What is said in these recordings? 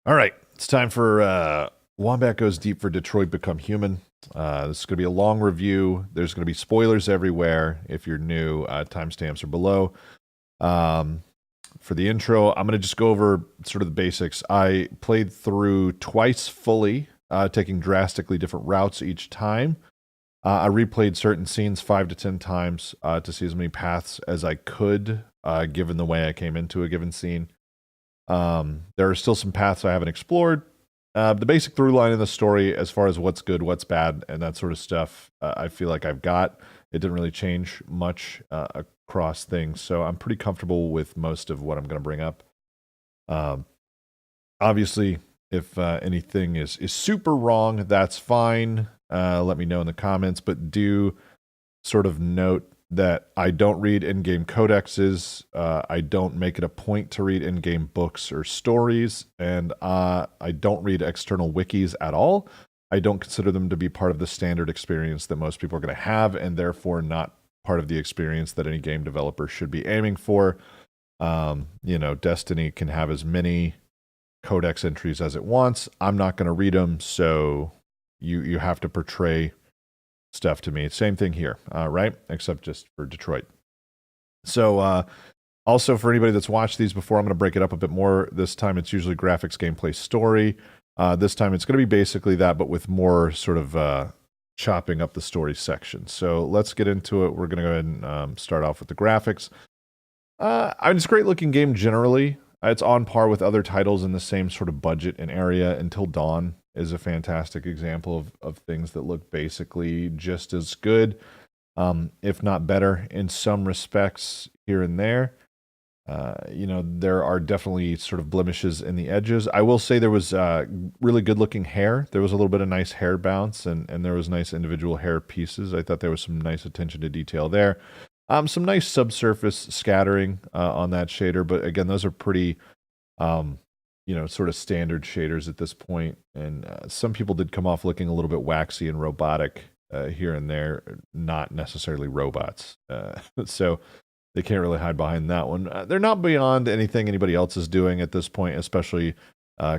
All right, it's time for Wombat Goes Deep for Detroit Become Human. This is going to be a long review. There's going to be spoilers everywhere. If you're new, timestamps are below. Um, for the intro, I'm going to just go over sort of the basics. I played through twice fully, taking drastically different routes each time. I replayed certain scenes 5 to 10 times to see as many paths as I could, given the way I came into a given scene. There are still some paths I haven't explored. The basic through line in the story, as far as what's good, what's bad, and that sort of stuff, I feel like I've got. It didn't really change much across things, so I'm pretty comfortable with most of what I'm going to bring up. Um, Obviously, if anything is super wrong, that's fine. Let me know in the comments, but do sort of note that I don't read in-game codexes. I don't make it a point to read in-game books or stories, and I don't read external wikis at all. I don't consider them to be part of the standard experience that most people are going to have, and therefore not part of the experience that any game developer should be aiming for. Destiny can have as many codex entries as it wants. I'm not going to read them, so you have to portray stuff to me. Same thing here, right? Except just for Detroit. So also for anybody that's watched these before, I'm going to break it up a bit more. This time it's usually graphics, gameplay, story. This time it's going to be basically that, but with more sort of chopping up the story section. So let's get into it. We're going to go ahead and start off with the graphics. It's a great looking game generally. It's on par with other titles in the same sort of budget and area. Until Dawn is a fantastic example of things that look basically just as good, if not better in some respects here and there. There are definitely sort of blemishes in the edges. I will say there was really good looking hair. There was a little bit of nice hair bounce, and there was nice individual hair pieces. I thought there was some nice attention to detail there. Some nice subsurface scattering on that shader, but again, those are pretty, sort of standard shaders at this point. And some people did come off looking a little bit waxy and robotic here and there, not necessarily robots. So they can't really hide behind that one. They're not beyond anything anybody else is doing at this point, especially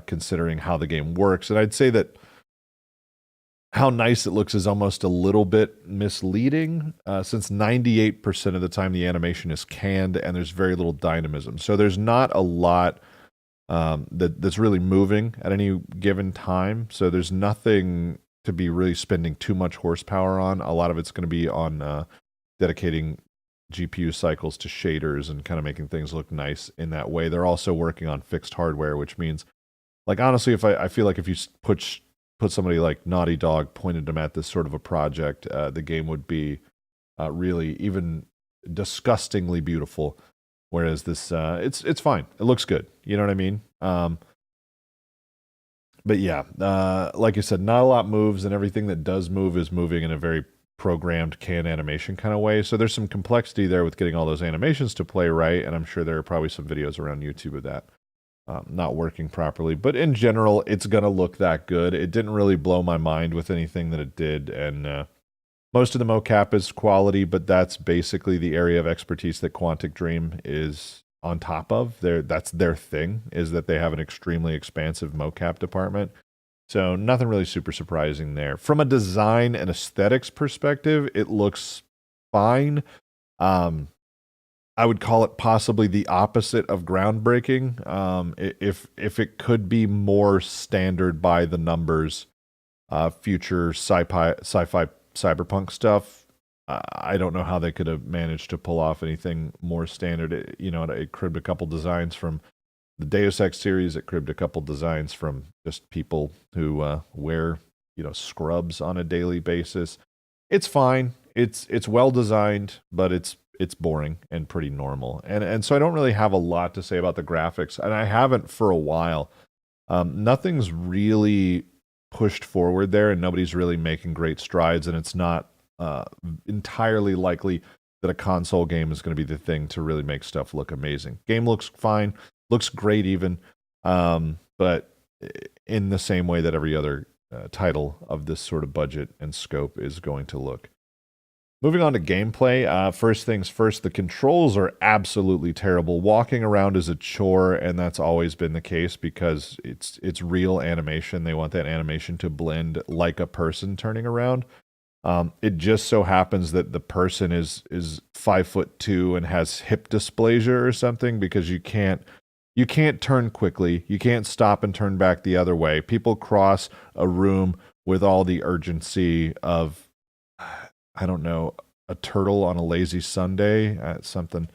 considering how the game works. And I'd say that how nice it looks is almost a little bit misleading, since 98% of the time the animation is canned and there's very little dynamism. So there's not a lot that's really moving at any given time. So there's nothing to be really spending too much horsepower on. A lot of it's going to be on dedicating GPU cycles to shaders and kind of making things look nice in that way. They're also working on fixed hardware, which means, like, honestly, if I feel like if you put somebody like Naughty Dog, pointed them at this sort of a project, the game would be really even disgustingly beautiful. Whereas this, it's fine. It looks good. You know what I mean? But yeah, like I said, not a lot moves, and everything that does move is moving in a very programmed canned animation kind of way. So there's some complexity there with getting all those animations to play right, and I'm sure there are probably some videos around YouTube of that not working properly. But in general, it's going to look that good. It didn't really blow my mind with anything that it did, and most of the mocap is quality, but that's basically the area of expertise that Quantic Dream is on top of. That's their thing, is that they have an extremely expansive mocap department. So nothing really super surprising there. From a design and aesthetics perspective, it looks fine. I would call it possibly the opposite of groundbreaking. If it could be more standard by the numbers, future sci-fi cyberpunk stuff, I don't know how they could have managed to pull off anything more standard. It cribbed a couple designs from the Deus Ex series. It cribbed a couple designs from just people who wear scrubs on a daily basis. It's fine. It's well designed, but it's boring and pretty normal. And so I don't really have a lot to say about the graphics, and I haven't for a while. Nothing's really pushed forward there, and nobody's really making great strides, and it's not entirely likely that a console game is going to be the thing to really make stuff look amazing. Game looks fine, looks great even, but in the same way that every other title of this sort of budget and scope is going to look. Moving on to gameplay, first things first, the controls are absolutely terrible. Walking around is a chore, and that's always been the case because it's real animation. They want that animation to blend like a person turning around. It just so happens that the person is 5'2" and has hip dysplasia or something, because you can't turn quickly. You can't stop and turn back the other way. People cross a room with all the urgency of, I don't know, a turtle on a lazy Sunday, something.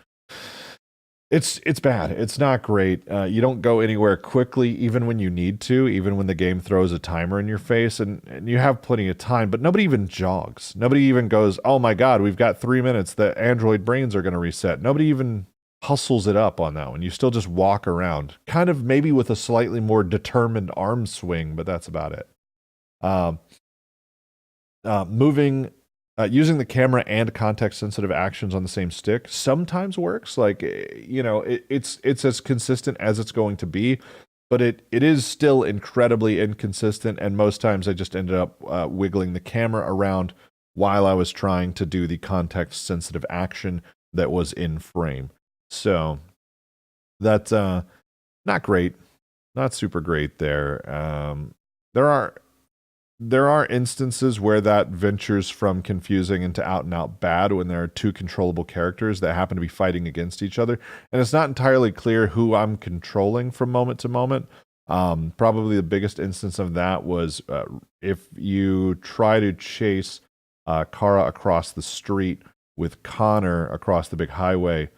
It's bad. It's not great. You don't go anywhere quickly, even when you need to, even when the game throws a timer in your face, and you have plenty of time, but nobody even jogs. Nobody even goes, oh my God, we've got 3 minutes. The Android brains are going to reset. Nobody even hustles it up on that one. You still just walk around, kind of maybe with a slightly more determined arm swing, but that's about it. Using the camera and context-sensitive actions on the same stick sometimes works. Like, it's as consistent as it's going to be, but it is still incredibly inconsistent, and most times I just ended up wiggling the camera around while I was trying to do the context-sensitive action that was in frame. So that's not great, not super great there. There are instances where that ventures from confusing into out and out bad when there are two controllable characters that happen to be fighting against each other. And it's not entirely clear who I'm controlling from moment to moment. Probably the biggest instance of that was if you try to chase Kara across the street with Connor across the big highway,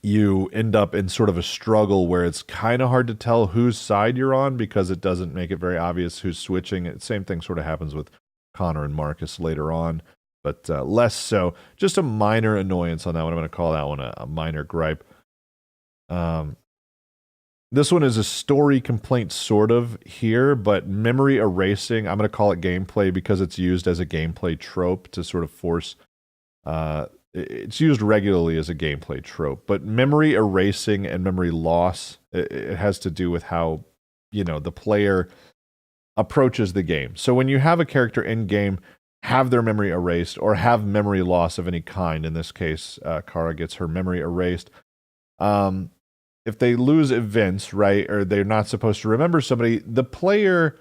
you end up in sort of a struggle where it's kind of hard to tell whose side you're on because it doesn't make it very obvious who's switching. Same thing sort of happens with Connor and Marcus later on, but less so. Just a minor annoyance on that one. I'm going to call that one a minor gripe. This one is a story complaint sort of here, but memory erasing, I'm going to call it gameplay because it's used as a gameplay trope to sort of force... it's used regularly as a gameplay trope, but memory erasing and memory loss, it has to do with how, the player approaches the game. So when you have a character in game have their memory erased or have memory loss of any kind, in this case, Kara gets her memory erased. If they lose events, right, or they're not supposed to remember somebody, the player...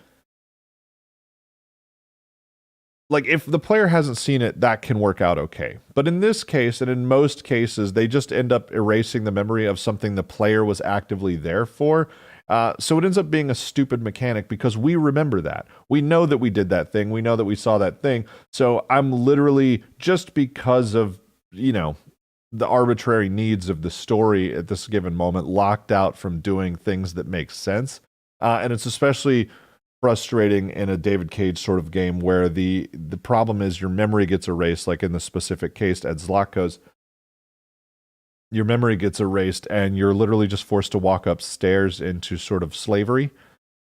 Like, if the player hasn't seen it, that can work out okay. But in this case, and in most cases, they just end up erasing the memory of something the player was actively there for. So it ends up being a stupid mechanic because we remember that. We know that we did that thing. We know that we saw that thing. So I'm literally, just because of, the arbitrary needs of the story at this given moment, locked out from doing things that make sense. And it's especially... frustrating in a David Cage sort of game where the problem is your memory gets erased, like in the specific case at Zlatko's, your memory gets erased and you're literally just forced to walk upstairs into sort of slavery,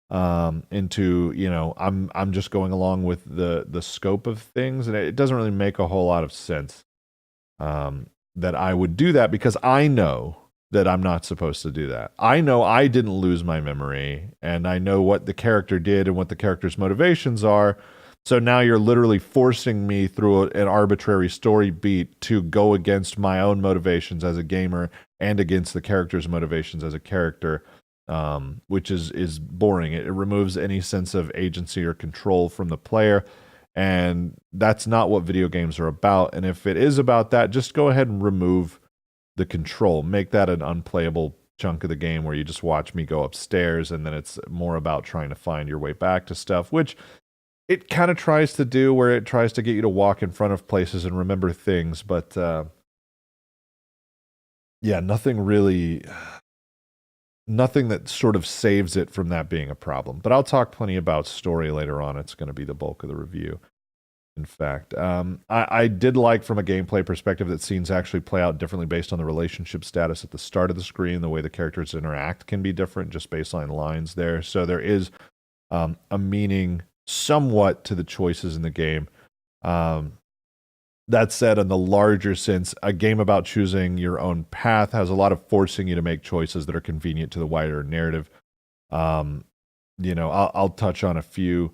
into, I'm just going along with the scope of things, and it doesn't really make a whole lot of sense that I would do that, because I know that I'm not supposed to do that. I know I didn't lose my memory, and I know what the character did and what the character's motivations are. So now you're literally forcing me through an arbitrary story beat to go against my own motivations as a gamer and against the character's motivations as a character, which is boring. It removes any sense of agency or control from the player, and that's not what video games are about. And if it is about that, just go ahead and remove the control. Make that an unplayable chunk of the game where you just watch me go upstairs, and then it's more about trying to find your way back to stuff, which it kind of tries to do, where it tries to get you to walk in front of places and remember things. But nothing that sort of saves it from that being a problem. But I'll talk plenty about story later on. It's going to be the bulk of the review. In fact, I did like, from a gameplay perspective, that scenes actually play out differently based on the relationship status at the start of the screen. The way the characters interact can be different, just baseline lines there. So there is a meaning somewhat to the choices in the game. That said, in the larger sense, a game about choosing your own path has a lot of forcing you to make choices that are convenient to the wider narrative. I'll touch on a few.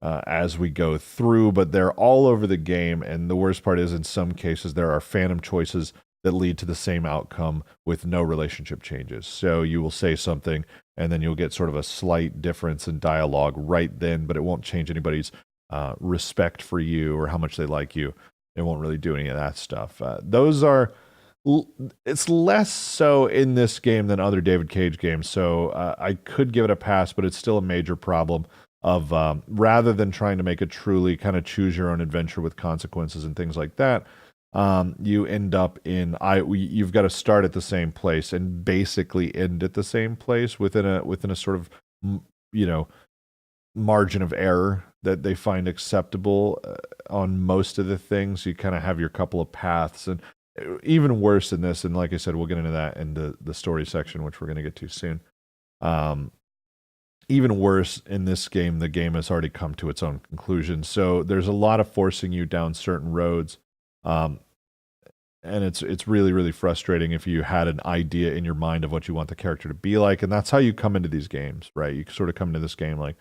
as we go through, but they're all over the game. And the worst part is, in some cases, there are phantom choices that lead to the same outcome with no relationship changes. So you will say something, and then you'll get sort of a slight difference in dialogue right then, but it won't change anybody's respect for you or how much they like you. It won't really do any of that stuff. Those are... It's less so in this game than other David Cage games, so I could give it a pass, but it's still a major problem of rather than trying to make a truly kind of choose your own adventure with consequences and things like that, you end up in you've got to start at the same place and basically end at the same place within a sort of margin of error that they find acceptable on most of the things. You kind of have your couple of paths, and even worse in this, and like I said, we'll get into that in the story section, which we're going to get to soon. Even worse in this game, the game has already come to its own conclusion. So there's a lot of forcing you down certain roads. And it's really, really frustrating if you had an idea in your mind of what you want the character to be like. And that's how you come into these games, right? You sort of come into this game like,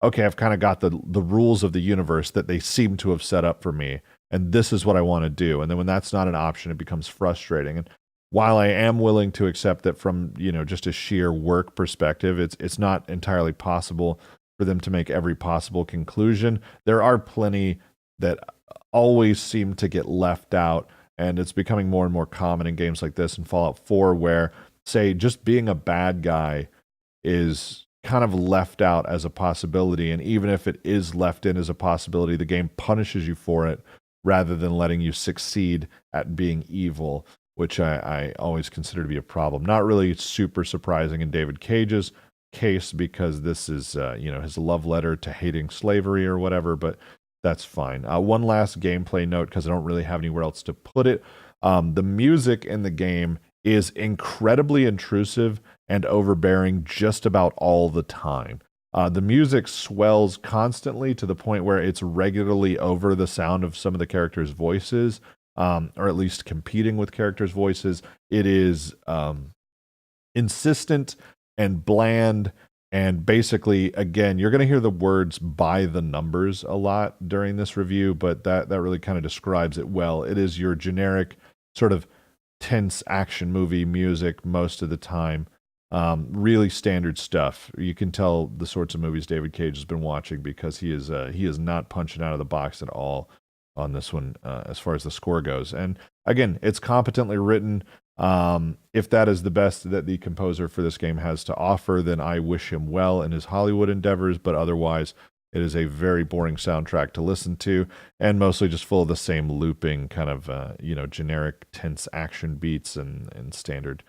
okay, I've kind of got the rules of the universe that they seem to have set up for me, and this is what I want to do. And then when that's not an option, it becomes frustrating. And while I am willing to accept that from, just a sheer work perspective, it's not entirely possible for them to make every possible conclusion, there are plenty that always seem to get left out, and it's becoming more and more common in games like this and Fallout 4, where, say, just being a bad guy is kind of left out as a possibility, and even if it is left in as a possibility, the game punishes you for it rather than letting you succeed at being evil, which I always consider to be a problem. Not really super surprising in David Cage's case, because this is his love letter to hating slavery or whatever, but that's fine. One last gameplay note, because I don't really have anywhere else to put it. The music in the game is incredibly intrusive and overbearing just about all the time. The music swells constantly to the point where it's regularly over the sound of some of the characters' voices, or at least competing with characters' voices. It is insistent and bland, and basically, again, you're going to hear the words by the numbers a lot during this review, but that really kind of describes it well. It is your generic sort of tense action movie music most of the time. Really standard stuff. You can tell the sorts of movies David Cage has been watching, because he is not punching out of the box at all on this one as far as the score goes. And again, it's competently written. If that is the best that the composer for this game has to offer, then I wish him well in his Hollywood endeavors, but otherwise it is a very boring soundtrack to listen to, and mostly just full of the same looping kind of generic tense action beats and standard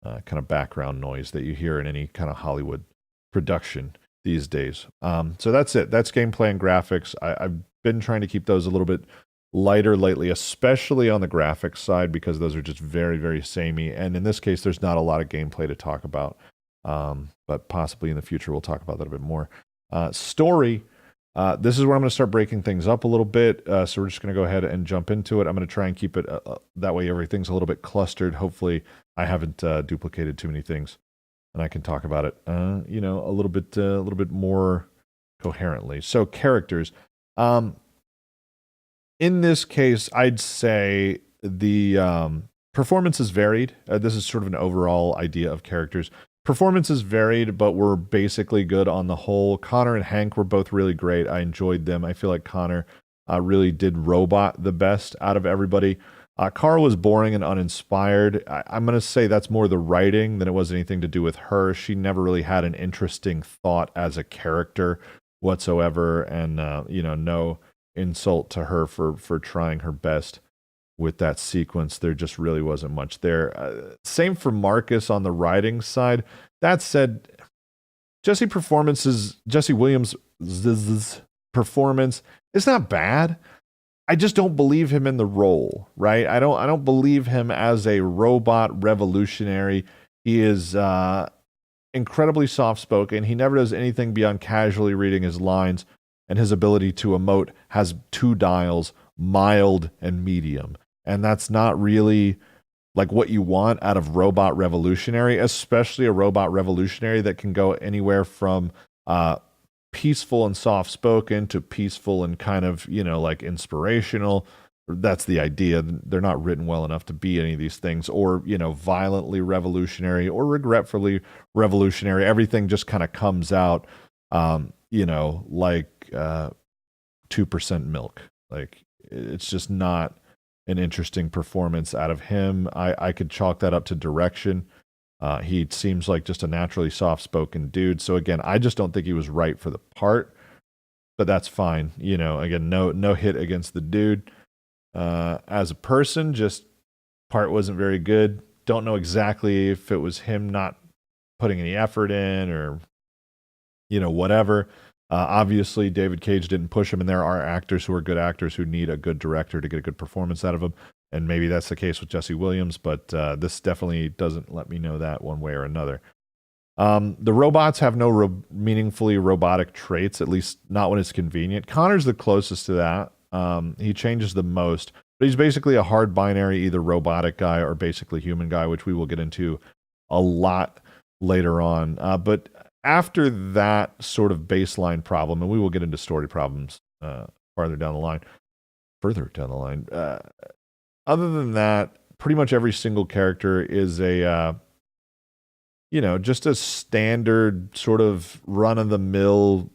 kind of background noise that you hear in any kind of Hollywood production these days. So that's it. That's gameplay and graphics. I've been trying to keep those a little bit lighter lately, especially on the graphics side, because those are just very, very samey. And in this case, there's not a lot of gameplay to talk about. But possibly in the future, we'll talk about that a bit more. Story. This is where I'm going to start breaking things up a little bit. So we're just going to go ahead and jump into it. I'm going to try and keep it that way everything's a little bit clustered. Hopefully I haven't duplicated too many things, and I can talk about it a little bit more coherently. So characters. In this case, I'd say the performance is varied. This is sort of an overall idea of characters. Performance is varied, but we're basically good on the whole. Connor and Hank were both really great. I enjoyed them. I feel like Connor really did robot the best out of everybody. Carl was boring and uninspired. I'm going to say that's more the writing than it was anything to do with her. She never really had an interesting thought as a character whatsoever, and no insult to her for trying her best with that sequence. There just really wasn't much there. Same for Marcus on the writing side. That said, Jesse Williams' performance is not bad. I just don't believe him in the role, right? I don't believe him as a robot revolutionary. He is incredibly soft-spoken. He never does anything beyond casually reading his lines, and his ability to emote has two dials, mild and medium. And that's not really like what you want out of robot revolutionary, especially a robot revolutionary that can go anywhere from peaceful and soft-spoken to peaceful and kind of, like inspirational. That's the idea. They're not written well enough to be any of these things, or, violently revolutionary or regretfully revolutionary. Everything just kind of comes out, like 2% milk. Like, it's just not an interesting performance out of him. I could chalk that up to direction. He seems like just a naturally soft-spoken dude. So again, I just don't think he was right for the part, but that's fine. Again, no hit against the dude. As a person, just part wasn't very good. Don't know exactly if it was him not putting any effort in or, whatever. Obviously, David Cage didn't push him, and there are actors who are good actors who need a good director to get a good performance out of them. And maybe that's the case with Jesse Williams, but this definitely doesn't let me know that one way or another. The robots have no meaningfully robotic traits, at least not when it's convenient. Connor's the closest to that. He changes the most, but he's basically a hard binary, either robotic guy or basically human guy, which we will get into a lot later on. But after that sort of baseline problem, and we will get into story problems further down the line, other than that, pretty much every single character is a, just a standard sort of run-of-the-mill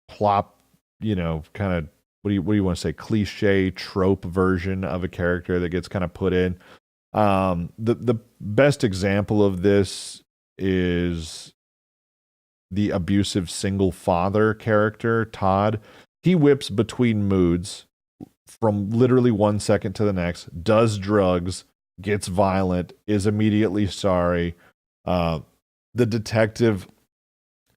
plop, kind of, what do you want to say, cliche trope version of a character that gets kind of put in. The best example of this is the abusive single father character, Todd. He whips between moods from literally 1 second to the next, does drugs, gets violent, is immediately sorry. The detective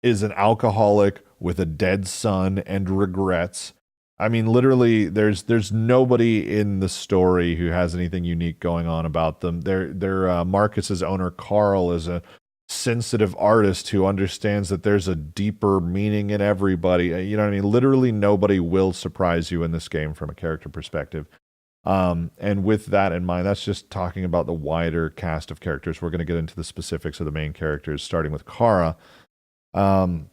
is an alcoholic with a dead son and regrets. I mean, literally, there's nobody in the story who has anything unique going on about them. Their Markus's owner, Carl, is a sensitive artist who understands that there's a deeper meaning in everybody. You know what I mean? Literally nobody will surprise you in this game from a character perspective. And with that in mind, that's just talking about the wider cast of characters. We're going to get into the specifics of the main characters, starting with Kara. I'm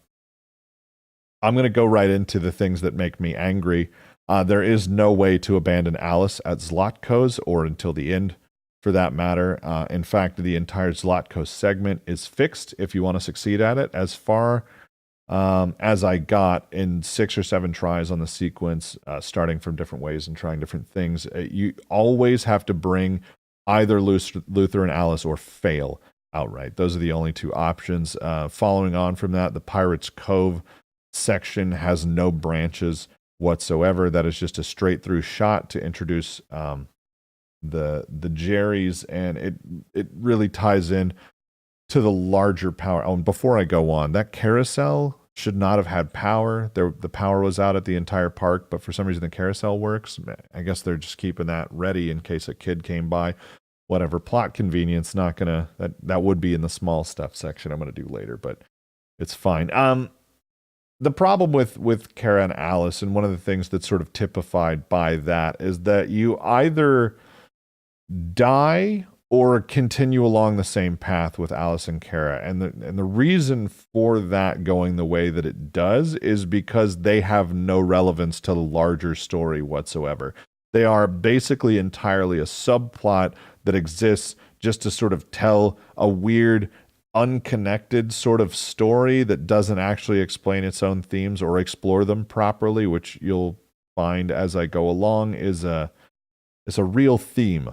going to go right into the things that make me angry. There is no way to abandon Alice at Zlotko's or until the end, for that matter. In fact, the entire Zlotko segment is fixed if you want to succeed at it. As far as I got in 6 or 7 tries on the sequence, starting from different ways and trying different things, you always have to bring either Luther and Alice or fail outright. Those are the only 2 options. Following on from that, the Pirates Cove section has no branches whatsoever. That is just a straight through shot to introduce the Jerrys, and it really ties in to the larger power. Oh, and before I go on, that carousel should not have had power. The power was out at the entire park, but for some reason the carousel works. I guess they're just keeping that ready in case a kid came by. Whatever, plot convenience, not gonna, that would be in the small stuff section I'm gonna do later, but it's fine. The problem with Kara and Alice, and one of the things that's sort of typified by that, is that you either die or continue along the same path with Alice and Kara. And the reason for that going the way that it does is because they have no relevance to the larger story whatsoever. They are basically entirely a subplot that exists just to sort of tell a weird, unconnected sort of story that doesn't actually explain its own themes or explore them properly, which you'll find as I go along is a real theme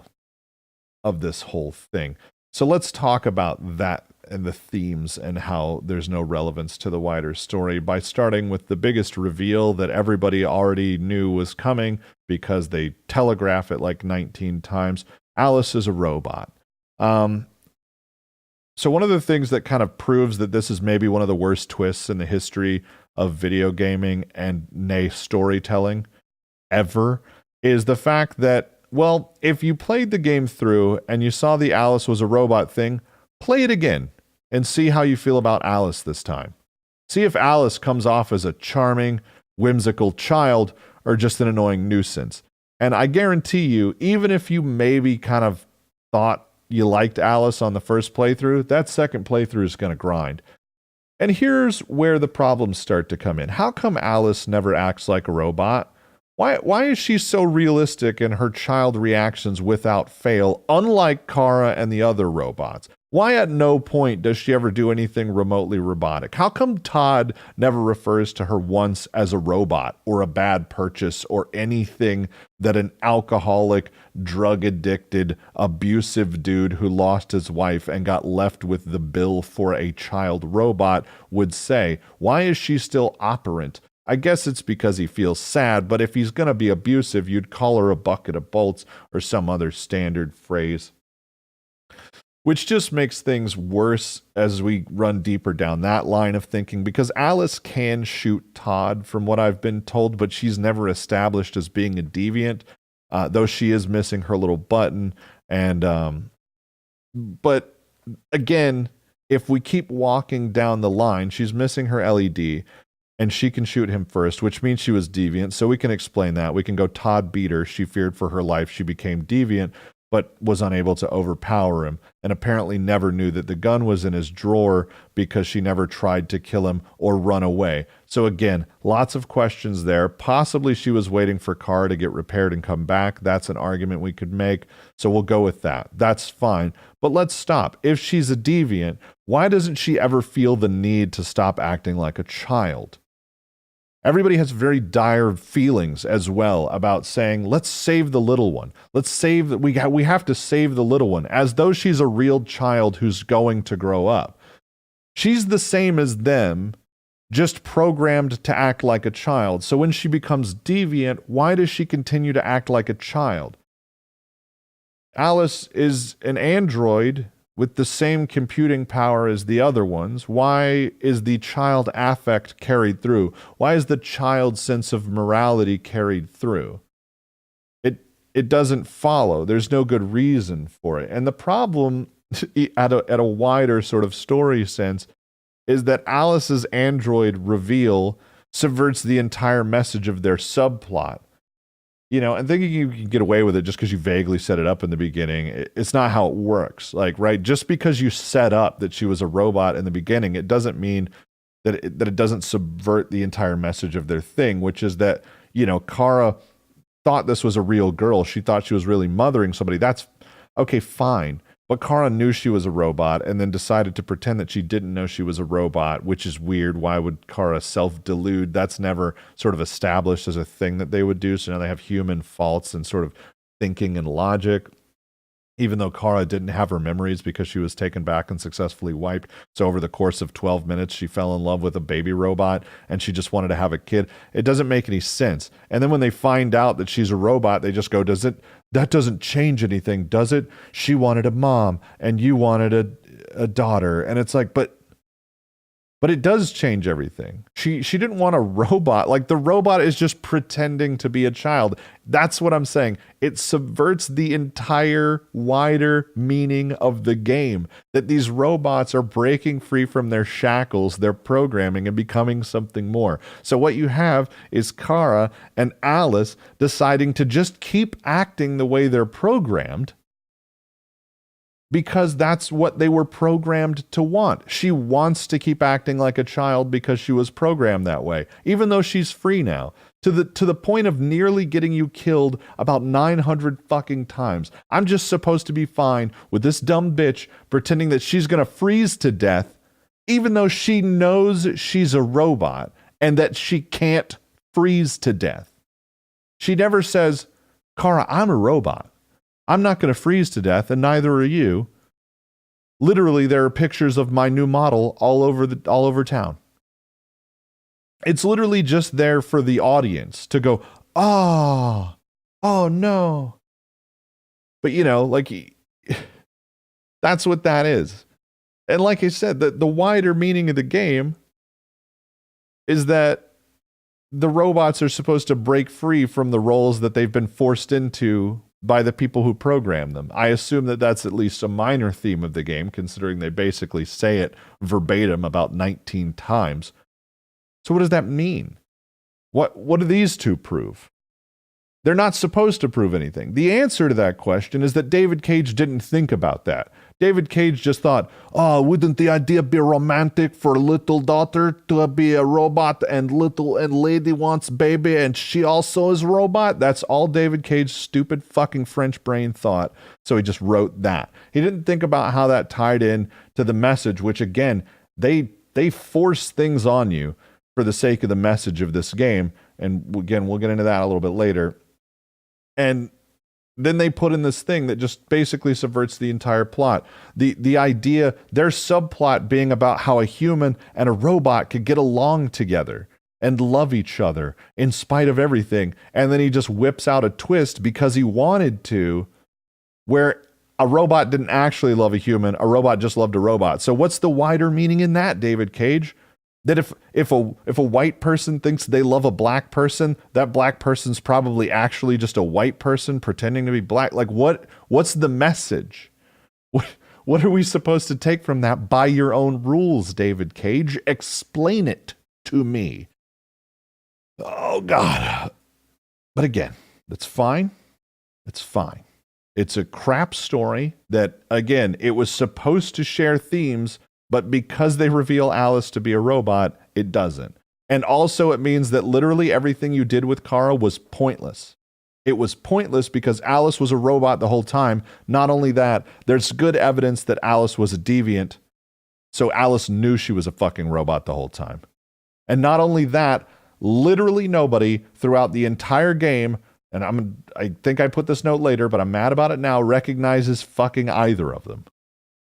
of this whole thing. So let's talk about that and the themes and how there's no relevance to the wider story by starting with the biggest reveal that everybody already knew was coming because they telegraph it like 19 times. Alice is a robot. So one of the things that kind of proves that this is maybe one of the worst twists in the history of video gaming and nay storytelling ever is the fact that, well, if you played the game through and you saw the Alice was a robot thing, play it again and see how you feel about Alice this time. See if Alice comes off as a charming, whimsical child or just an annoying nuisance. And I guarantee you, even if you maybe kind of thought you liked Alice on the first playthrough, that second playthrough is going to grind. And here's where the problems start to come in. How come Alice never acts like a robot? Why is she so realistic in her child reactions without fail, unlike Kara and the other robots? Why at no point does she ever do anything remotely robotic? How come Todd never refers to her once as a robot or a bad purchase or anything that an alcoholic, drug-addicted, abusive dude who lost his wife and got left with the bill for a child robot would say? Why is she still operant? I guess it's because he feels sad, but if he's going to be abusive, you'd call her a bucket of bolts or some other standard phrase. Which just makes things worse as we run deeper down that line of thinking, because Alice can shoot Todd, from what I've been told, but she's never established as being a deviant, though she is missing her little button. And but again, if we keep walking down the line, she's missing her LED. And she can shoot him first, which means she was deviant. So we can explain that. We can go, Todd beat her. She feared for her life. She became deviant, but was unable to overpower him. And apparently never knew that the gun was in his drawer because she never tried to kill him or run away. So again, lots of questions there. Possibly she was waiting for Kara to get repaired and come back. That's an argument we could make. So we'll go with that. That's fine. But let's stop. If she's a deviant, why doesn't she ever feel the need to stop acting like a child? Everybody has very dire feelings as well about saying, let's save the little one. Let's save that. We have to save the little one, as though she's a real child who's going to grow up. She's the same as them, just programmed to act like a child. So when she becomes deviant, why does she continue to act like a child? Alice is an android with the same computing power as the other ones. Why is the child affect carried through? Why is the child sense of morality carried through? It doesn't follow. There's no good reason for it. And the problem, at a wider sort of story sense, is that Alice's android reveal subverts the entire message of their subplot. You know, and thinking you can get away with it just because you vaguely set it up in the beginning, it's not how it works. Like, right, just because you set up that she was a robot in the beginning, it doesn't mean that it doesn't subvert the entire message of their thing, which is that, you know, Kara thought this was a real girl. She thought she was really mothering somebody. That's okay, fine. But Kara knew she was a robot and then decided to pretend that she didn't know she was a robot, which is weird. Why would Kara self-delude? That's never sort of established as a thing that they would do. So now they have human faults and sort of thinking and logic, even though Kara didn't have her memories because she was taken back and successfully wiped. So over the course of 12 minutes, she fell in love with a baby robot and she just wanted to have a kid. It doesn't make any sense. And then when they find out that she's a robot, they just go, that doesn't change anything, does it? She wanted a mom and you wanted a daughter. And it's like, but it does change everything. She didn't want a robot. Like, the robot is just pretending to be a child. That's what I'm saying. It subverts the entire wider meaning of the game, that these robots are breaking free from their shackles, their programming, and becoming something more. So what you have is Kara and Alice deciding to just keep acting the way they're programmed, because that's what they were programmed to want. She wants to keep acting like a child because she was programmed that way, even though she's free now, to the point of nearly getting you killed about 900 fucking times. I'm just supposed to be fine with this dumb bitch pretending that she's going to freeze to death, even though she knows she's a robot and that she can't freeze to death. She never says, Kara, I'm a robot. I'm not going to freeze to death, and neither are you. Literally, there are pictures of my new model all over town. It's literally just there for the audience to go, oh no. But, you know, like, that's what that is. And like I said, the wider meaning of the game is that the robots are supposed to break free from the roles that they've been forced into by the people who program them. I assume that that's at least a minor theme of the game, considering they basically say it verbatim about 19 times. So what does that mean? What do these two prove? They're not supposed to prove anything. The answer to that question is that David Cage didn't think about that. David Cage just thought, oh, wouldn't the idea be romantic for little daughter to be a robot and lady wants baby and she also is a robot? That's all David Cage's stupid fucking French brain thought. So he just wrote that. He didn't think about how that tied in to the message, which again, they force things on you for the sake of the message of this game. And again, we'll get into that a little bit later. And then they put in this thing that just basically subverts the entire plot. The idea, their subplot being about how a human and a robot could get along together and love each other in spite of everything. And then he just whips out a twist because he wanted to, where a robot didn't actually love a human, a robot just loved a robot. So what's the wider meaning in that, David Cage? That if a white person thinks they love a black person, that black person's probably actually just a white person pretending to be black. Like what's the message? What are we supposed to take from that? By your own rules, David Cage. Explain it to me. Oh God. But again, that's fine. It's fine. It's a crap story that, again, it was supposed to share themes, but because they reveal Alice to be a robot, it doesn't. And also it means that literally everything you did with Kara was pointless. It was pointless because Alice was a robot the whole time. Not only that, there's good evidence that Alice was a deviant, so Alice knew she was a fucking robot the whole time. And not only that, literally nobody throughout the entire game, and I think I put this note later, but I'm mad about it now, recognizes fucking either of them.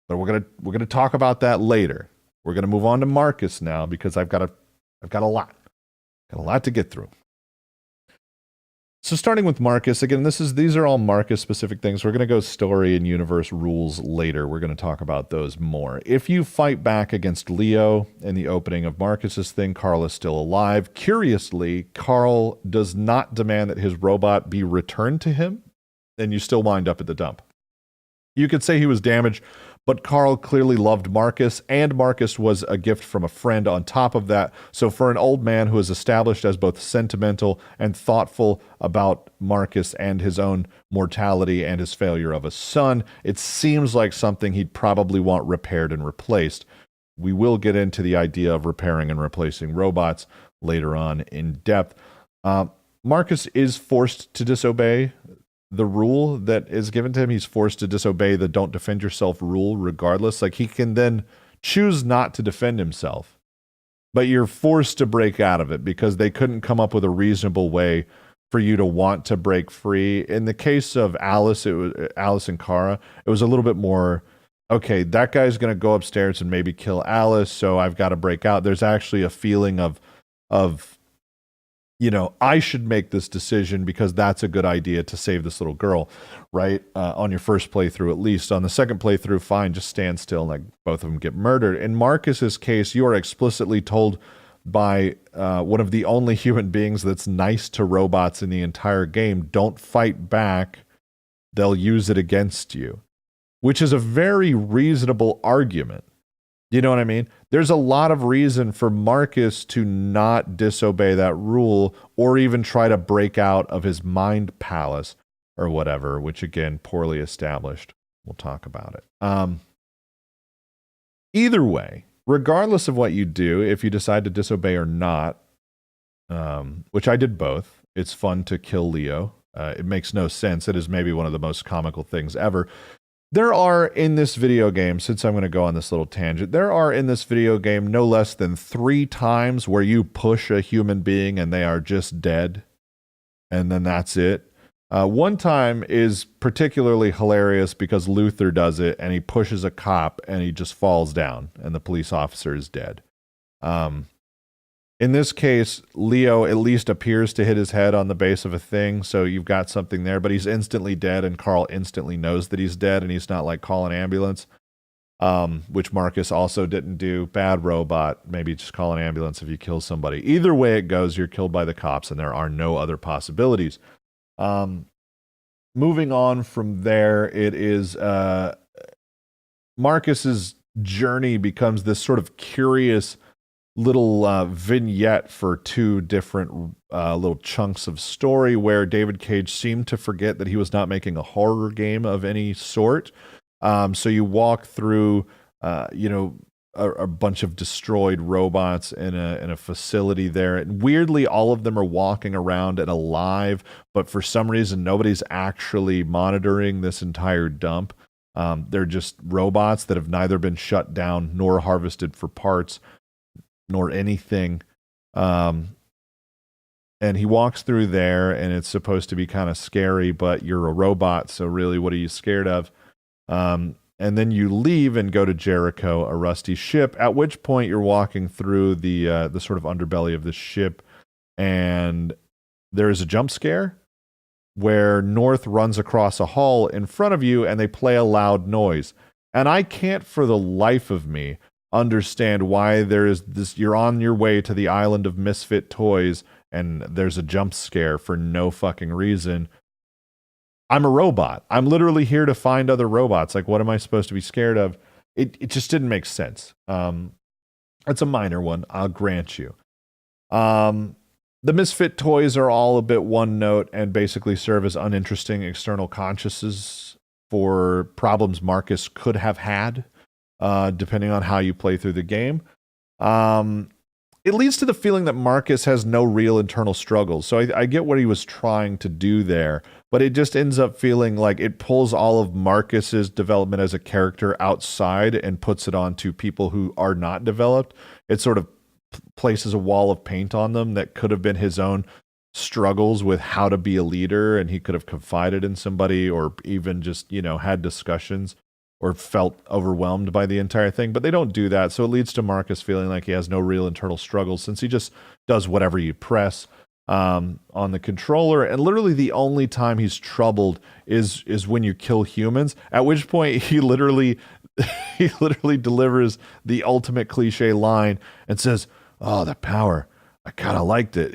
But we're gonna talk about that later. We're gonna move on to Marcus now because I've got a lot to get through. So starting with Marcus, again, these are all Marcus specific things. We're gonna go story and universe rules later. We're gonna talk about those more. If you fight back against Leo in the opening of Marcus's thing, Carl is still alive. Curiously, Carl does not demand that his robot be returned to him, and you still wind up at the dump. You could say he was damaged, but Carl clearly loved Marcus, and Marcus was a gift from a friend on top of that. So for an old man who is established as both sentimental and thoughtful about Marcus and his own mortality and his failure of a son, it seems like something he'd probably want repaired and replaced. We will get into the idea of repairing and replacing robots later on in depth. Marcus is forced to disobey the rule that is given to him. He's forced to disobey the don't defend yourself rule regardless. Like, he can then choose not to defend himself, but you're forced to break out of it because they couldn't come up with a reasonable way for you to want to break free. In the case of Alice, it was Alice and Kara, it was a little bit more, okay, that guy's going to go upstairs and maybe kill Alice, so I've got to break out. There's actually a feeling of you know, I should make this decision because that's a good idea to save this little girl, right? On your first playthrough, at least. On the second playthrough, fine, just stand still and like both of them get murdered. In Marcus's case, you are explicitly told by one of the only human beings that's nice to robots in the entire game, don't fight back, they'll use it against you, which is a very reasonable argument. You know what I mean? There's a lot of reason for Marcus to not disobey that rule or even try to break out of his mind palace or whatever, which again, poorly established. We'll talk about it. Either way, regardless of what you do, if you decide to disobey or not, which I did both, it's fun to kill Leo. It makes no sense. It is maybe one of the most comical things ever. There are in this video game, since I'm going to go on this little tangent, there are in this video game no less than 3 times where you push a human being and they are just dead. And then that's it. One time is particularly hilarious because Luther does it and he pushes a cop and he just falls down and the police officer is dead. In this case, Leo at least appears to hit his head on the base of a thing, so you've got something there, but he's instantly dead, and Carl instantly knows that he's dead, and he's not like, call an ambulance, which Marcus also didn't do. Bad robot, maybe just call an ambulance if you kill somebody. Either way it goes, you're killed by the cops, and there are no other possibilities. Moving on from there, it is Marcus's journey becomes this sort of curious little vignette for 2 different little chunks of story where David Cage seemed to forget that he was not making a horror game of any sort. So you walk through, a bunch of destroyed robots in a facility there. And weirdly, all of them are walking around and alive, but for some reason, nobody's actually monitoring this entire dump. They're just robots that have neither been shut down nor harvested for parts nor anything. And he walks through there, and it's supposed to be kind of scary, but you're a robot, so really, what are you scared of? And then you leave and go to Jericho, a rusty ship, at which point you're walking through the sort of underbelly of the ship, and there is a jump scare where North runs across a hall in front of you, and they play a loud noise. And I can't for the life of me understand why there is this. You're on your way to the island of misfit toys, and there's a jump scare for no fucking reason. I'm a robot. I'm literally here to find other robots. Like, what am I supposed to be scared of? It just didn't make sense. It's a minor one, I'll grant you. The misfit toys are all a bit one note and basically serve as uninteresting external consciences for problems Marcus could have had, depending on how you play through the game. It leads to the feeling that Marcus has no real internal struggles. So I get what he was trying to do there, but it just ends up feeling like it pulls all of Marcus's development as a character outside and puts it onto people who are not developed. It sort of places a wall of paint on them that could have been his own struggles with how to be a leader, and he could have confided in somebody or even just, had discussions or felt overwhelmed by the entire thing, but they don't do that. So it leads to Marcus feeling like he has no real internal struggles since he just does whatever you press on the controller. And literally the only time he's troubled is when you kill humans, at which point he literally delivers the ultimate cliche line and says, "Oh, the power, I kind of liked it."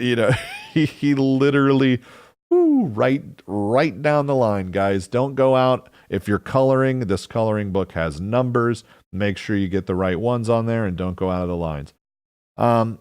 He literally, right down the line, guys. Don't go out. If you're coloring, this coloring book has numbers. Make sure you get the right ones on there and don't go out of the lines.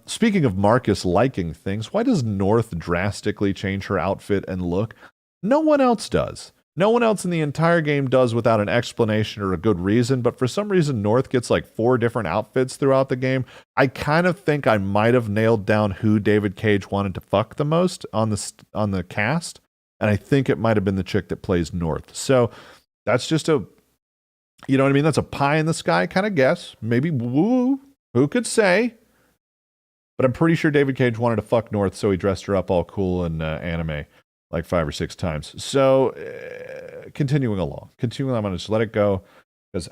Speaking of Marcus liking things, why does North drastically change her outfit and look? No one else does. No one else in the entire game does without an explanation or a good reason, but for some reason North gets like 4 different outfits throughout the game. I kind of think I might have nailed down who David Cage wanted to fuck the most on the cast, and I think it might have been the chick that plays North. So that's just a, that's a pie in the sky kind of guess. Maybe woo, who could say? But I'm pretty sure David Cage wanted to fuck North, so he dressed her up all cool in anime like 5 or 6 times. So continuing along, I'm going to just let it go, because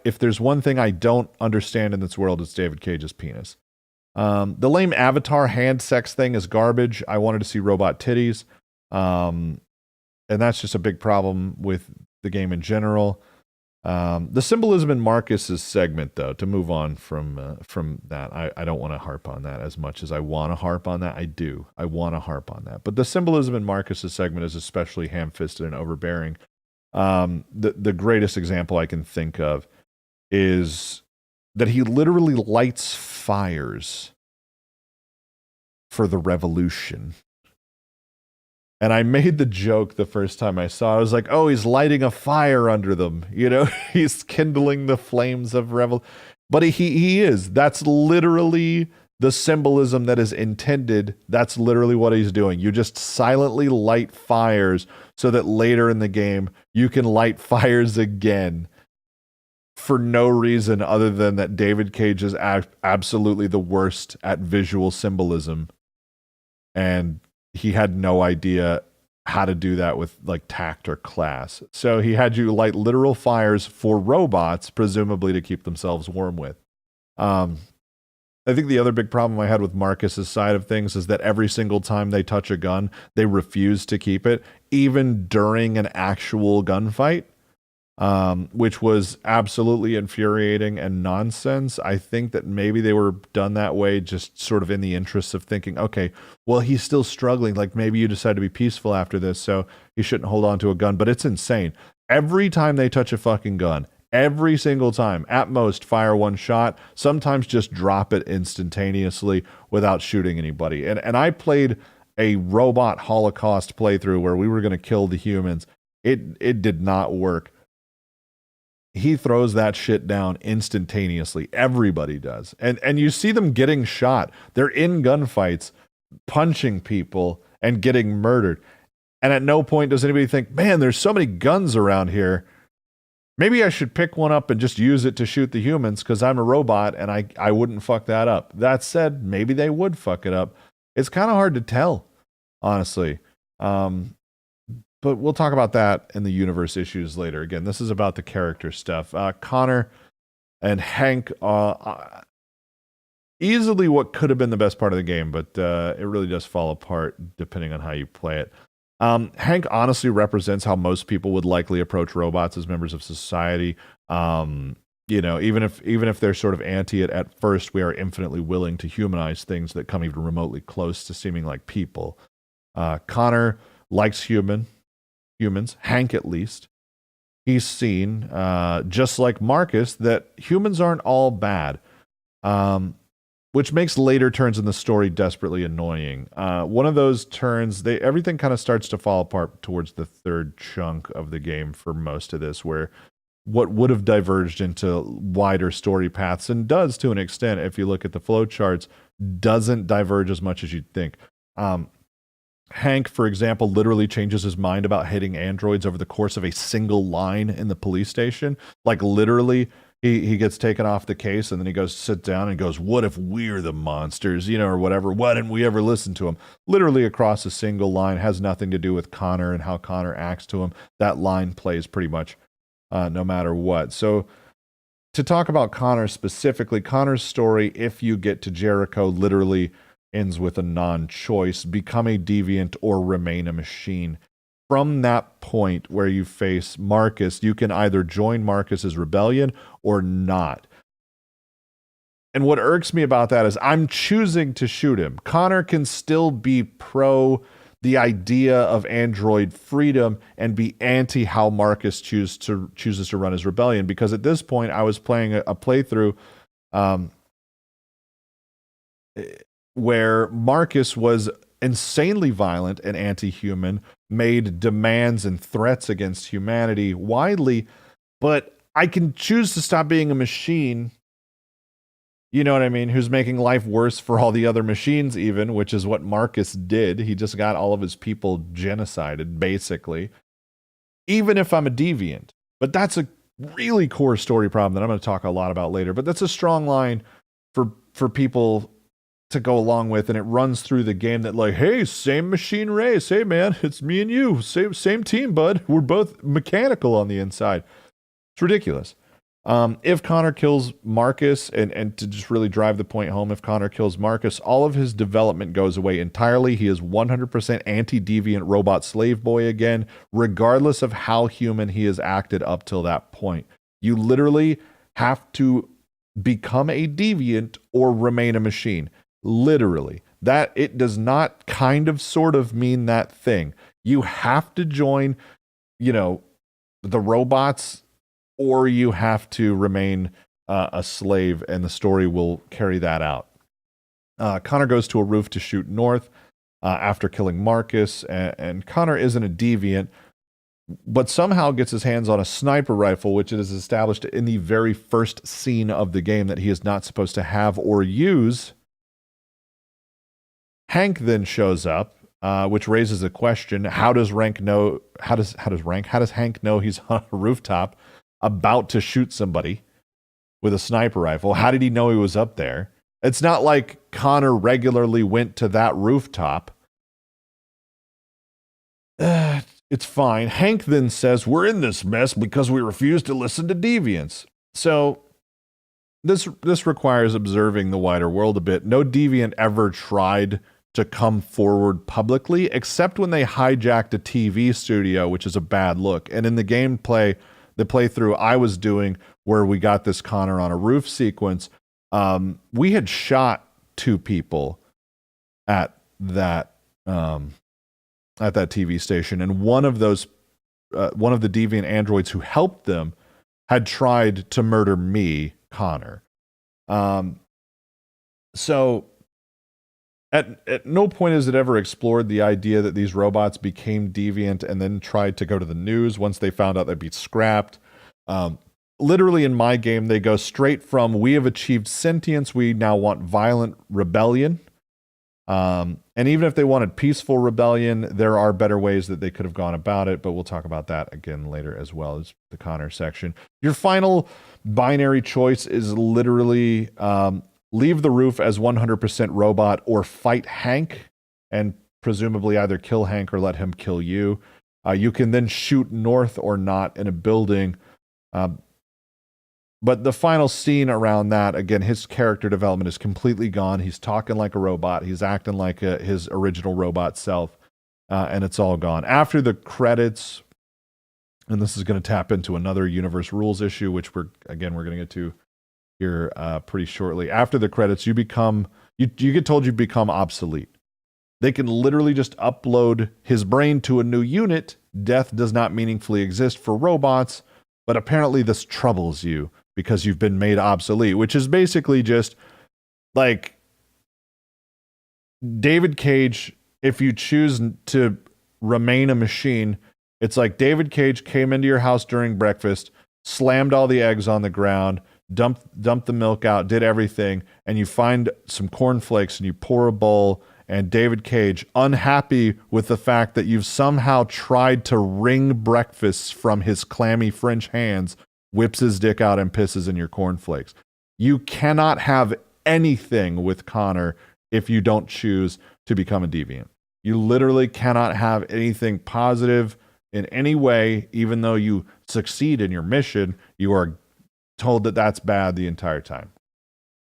if there's one thing I don't understand in this world, it's David Cage's penis. The lame Avatar hand sex thing is garbage. I wanted to see robot titties. And that's just a big problem with the game in general. The symbolism in Marcus's segment, though, to move on from that, I don't want to harp on that as much as I want to harp on that. I want to harp on that. But the symbolism in Marcus's segment is especially ham-fisted and overbearing. The greatest example I can think of is that he literally lights fires for the revolution. And I made the joke the first time I saw it. I was like, oh, he's lighting a fire under them. He's kindling the flames of revel. But he is. That's literally the symbolism that is intended. That's literally what he's doing. You just silently light fires so that later in the game, you can light fires again for no reason other than that David Cage is absolutely the worst at visual symbolism. And he had no idea how to do that with like tact or class. So he had you light literal fires for robots, presumably to keep themselves warm with. I think the other big problem I had with Marcus's side of things is that every single time they touch a gun, they refuse to keep it, even during an actual gunfight. Which was absolutely infuriating and nonsense. I think that maybe they were done that way just sort of in the interest of thinking, okay, well, he's still struggling. Like maybe you decide to be peaceful after this, so he shouldn't hold on to a gun. But it's insane. Every time they touch a fucking gun, every single time, at most fire one shot, sometimes just drop it instantaneously without shooting anybody. And I played a robot Holocaust playthrough where we were going to kill the humans. It did not work. he throws that shit down instantaneously. Everybody does. And you see them getting shot. They're in gunfights, punching people and getting murdered. And at no point does anybody think, man, there's so many guns around here. Maybe I should pick one up and just use it to shoot the humans because I'm a robot and I wouldn't fuck that up. That said, maybe they would fuck it up. It's kind of hard to tell, honestly. But we'll talk about that in the universe issues later. Again, this is about the character stuff. Connor and Hank, easily what could have been the best part of the game, but it really does fall apart depending on how you play it. Hank honestly represents how most people would likely approach robots as members of society. Even if they're sort of anti it at first, we are infinitely willing to humanize things that come even remotely close to seeming like people. Connor likes humans, Hank at least. He's seen, just like Marcus, that humans aren't all bad, which makes later turns in the story desperately annoying. One of those turns, everything kind of starts to fall apart towards the third chunk of the game for most of this, where what would have diverged into wider story paths, and does to an extent if you look at the flow charts, doesn't diverge as much as you'd think. Hank, for example, literally changes his mind about hitting androids over the course of a single line in the police station. Like literally, he gets taken off the case and then he goes sit down and goes, what if we're the monsters, or whatever. Why didn't we ever listen to him? Literally across a single line, has nothing to do with Connor and how Connor acts to him. That line plays pretty much no matter what. So to talk about Connor specifically, Connor's story, if you get to Jericho, literally ends with a non-choice: become a deviant or remain a machine. From that point where you face Marcus, you can either join Marcus's rebellion or not. And what irks me about that is I'm choosing to shoot him. Connor can still be pro the idea of android freedom and be anti how Marcus chooses to run his rebellion, because at this point I was playing a playthrough where Marcus was insanely violent and anti-human, made demands and threats against humanity widely, but I can choose to stop being a machine, you know what I mean, who's making life worse for all the other machines even, which is what Marcus did. He just got all of his people genocided, basically, even if I'm a deviant. But that's a really core story problem that I'm going to talk a lot about later, but that's a strong line for people to go along with, and it runs through the game that, like, hey, same machine race, hey man, it's me and you, same team, bud, we're both mechanical on the inside. It's ridiculous. If Connor kills Marcus, and to just really drive the point home, if Connor kills Marcus, all of his development goes away entirely. He is 100% anti-deviant robot slave boy again, regardless of how human he has acted up till that point. You literally have to become a deviant or remain a machine. Literally. That it does not kind of sort of mean that thing. You have to join, the robots, or you have to remain a slave, and the story will carry that out. Connor goes to a roof to shoot north after killing Marcus, and Connor isn't a deviant, but somehow gets his hands on a sniper rifle, which is established in the very first scene of the game that he is not supposed to have or use. Hank then shows up, which raises a question: how does Hank know he's on a rooftop about to shoot somebody with a sniper rifle? How did he know he was up there? It's not like Connor regularly went to that rooftop. It's fine. Hank then says, we're in this mess because we refuse to listen to deviants. So this requires observing the wider world a bit. No deviant ever tried to come forward publicly, except when they hijacked a TV studio, which is a bad look. And in the gameplay, the playthrough I was doing, where we got this Connor on a roof sequence, we had shot 2 people at that TV station, and one of the deviant androids who helped them had tried to murder me, Connor. So at no point is it ever explored the idea that these robots became deviant and then tried to go to the news once they found out they'd be scrapped. literally in my game, they go straight from we have achieved sentience, we now want violent rebellion. And even if they wanted peaceful rebellion, there are better ways that they could have gone about it, but we'll talk about that again later as well as the Connor section. Your final binary choice is literally leave the roof as 100% robot or fight Hank and presumably either kill Hank or let him kill you. You can then shoot north or not in a building. But the final scene around that, again, his character development is completely gone. He's talking like a robot. He's acting like his original robot self, and it's all gone. After the credits, and this is going to tap into another universe rules issue, which we're going to get to here pretty shortly. After the credits, you get told you become obsolete. They can literally just upload his brain to a new unit. Death does not meaningfully exist for robots, but apparently this troubles you because you've been made obsolete, which is basically just like David Cage. If you choose to remain a machine, it's like David Cage came into your house during breakfast, slammed all the eggs on the ground, dumped the milk out, did everything, and you find some cornflakes and you pour a bowl, and David Cage, unhappy with the fact that you've somehow tried to wring breakfast from his clammy French hands, whips his dick out and pisses in your cornflakes. You cannot have anything with Connor if you don't choose to become a deviant. You literally cannot have anything positive in any way, even though you succeed in your mission. You are told that that's bad the entire time.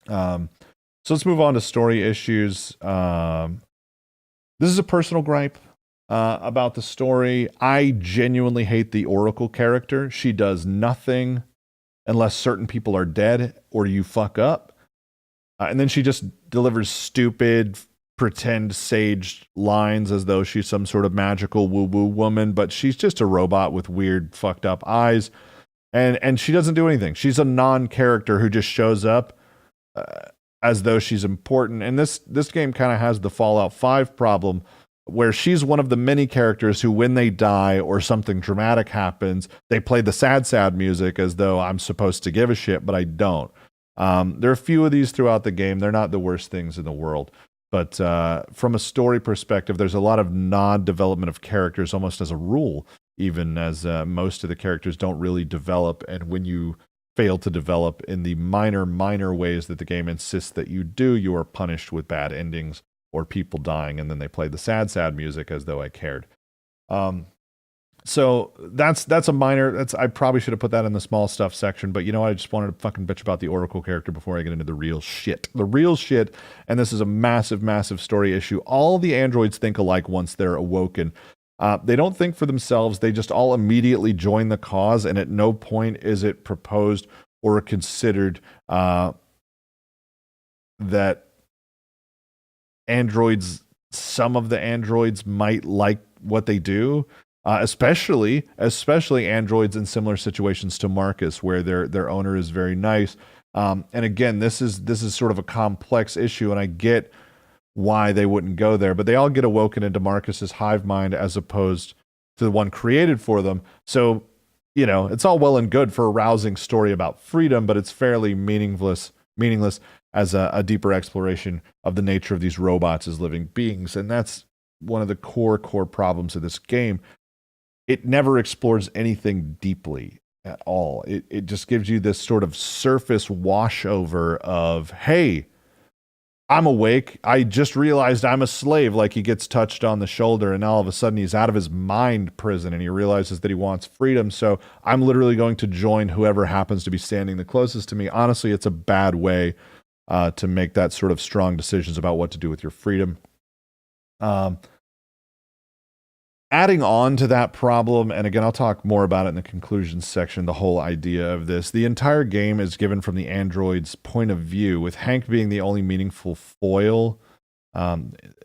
So let's move on to story issues. This is a personal gripe about the story. I genuinely hate the Oracle character. She does nothing unless certain people are dead or you fuck up. And then she just delivers stupid, pretend sage lines as though she's some sort of magical woo-woo woman, but she's just a robot with weird, fucked up eyes. And she doesn't do anything. She's a non-character who just shows up as though she's important. And this game kind of has the Fallout 5 problem, where she's one of the many characters who, when they die or something dramatic happens, they play the sad music as though I'm supposed to give a shit, but I don't. There are a few of these throughout the game. They're not the worst things in the world. But from a story perspective, there's a lot of non-development of characters almost as a rule, even as most of the characters don't really develop. And when you fail to develop in the minor ways that the game insists that you do, you are punished with bad endings or people dying, and then they play the sad music as though I cared. So that's a minor. I probably should have put that in the small stuff section, but you know what? I just wanted to fucking bitch about the Oracle character before I get into the real shit. The real shit, and this is a massive story issue. All the androids think alike once they're awoken. They don't think for themselves. They just all immediately join the cause, and at no point is it proposed or considered that some of the androids might like what they do, especially androids in similar situations to Marcus, where their owner is very nice. And again, this is sort of a complex issue, and I get why they wouldn't go there, but they all get awoken into Marcus's hive mind as opposed to the one created for them. So, you know, it's all well and good for a rousing story about freedom, but it's fairly meaningless as a deeper exploration of the nature of these robots as living beings. And that's one of the core problems of this game. It never explores anything deeply at all. It just gives you this sort of surface washover of, hey, I'm awake. I just realized I'm a slave. Like he gets touched on the shoulder and all of a sudden he's out of his mind prison and he realizes that he wants freedom. So I'm literally going to join whoever happens to be standing the closest to me. Honestly, it's a bad way to make that sort of strong decisions about what to do with your freedom. Adding on to that problem, and again, I'll talk more about it in the conclusions section, the whole idea of this. The entire game is given from the android's point of view, with Hank being the only meaningful foil.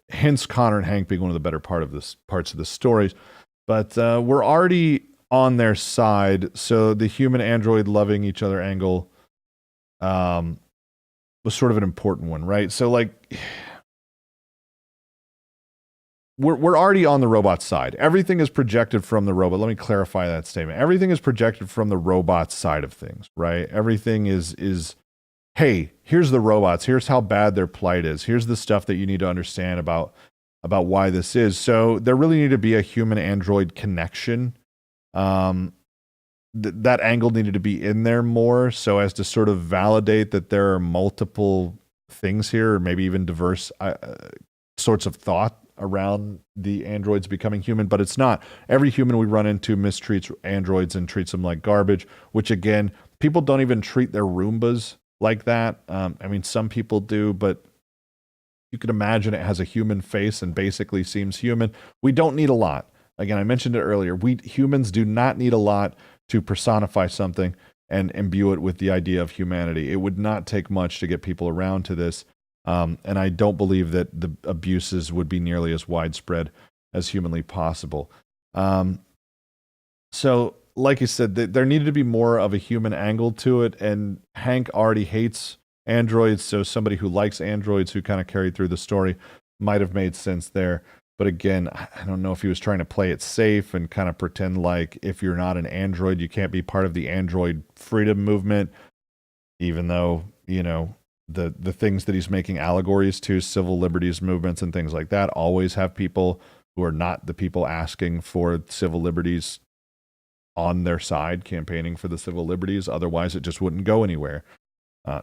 Hence, Connor and Hank being one of the better parts of the stories. But we're already on their side, so the human-android loving each other angle was sort of an important one, right? So, like, we're already on the robot side. Everything is projected from the robot. Let me clarify that statement. Everything is projected from the robot side of things, right? Everything is hey, here's the robots. Here's how bad their plight is. Here's the stuff that you need to understand about why this is. So there really need to be a human android connection. That angle needed to be in there more so as to sort of validate that there are multiple things here, or maybe even diverse sorts of thought around the androids becoming human, but it's not. Every human we run into mistreats androids and treats them like garbage, which again, people don't even treat their Roombas like that. I mean, some people do, but you could imagine it has a human face and basically seems human. We don't need a lot. Again, I mentioned it earlier. We humans do not need a lot to personify something and imbue it with the idea of humanity. It would not take much to get people around to this. And I don't believe that the abuses would be nearly as widespread as humanly possible. So, like you said, there needed to be more of a human angle to it. And Hank already hates androids, so somebody who likes androids who kind of carried through the story might have made sense there. But again, I don't know if he was trying to play it safe and kind of pretend like if you're not an android, you can't be part of the android freedom movement, even though, you know, the things that he's making allegories to, civil liberties movements and things like that, always have people who are not the people asking for civil liberties on their side, campaigning for the civil liberties. Otherwise, it just wouldn't go anywhere.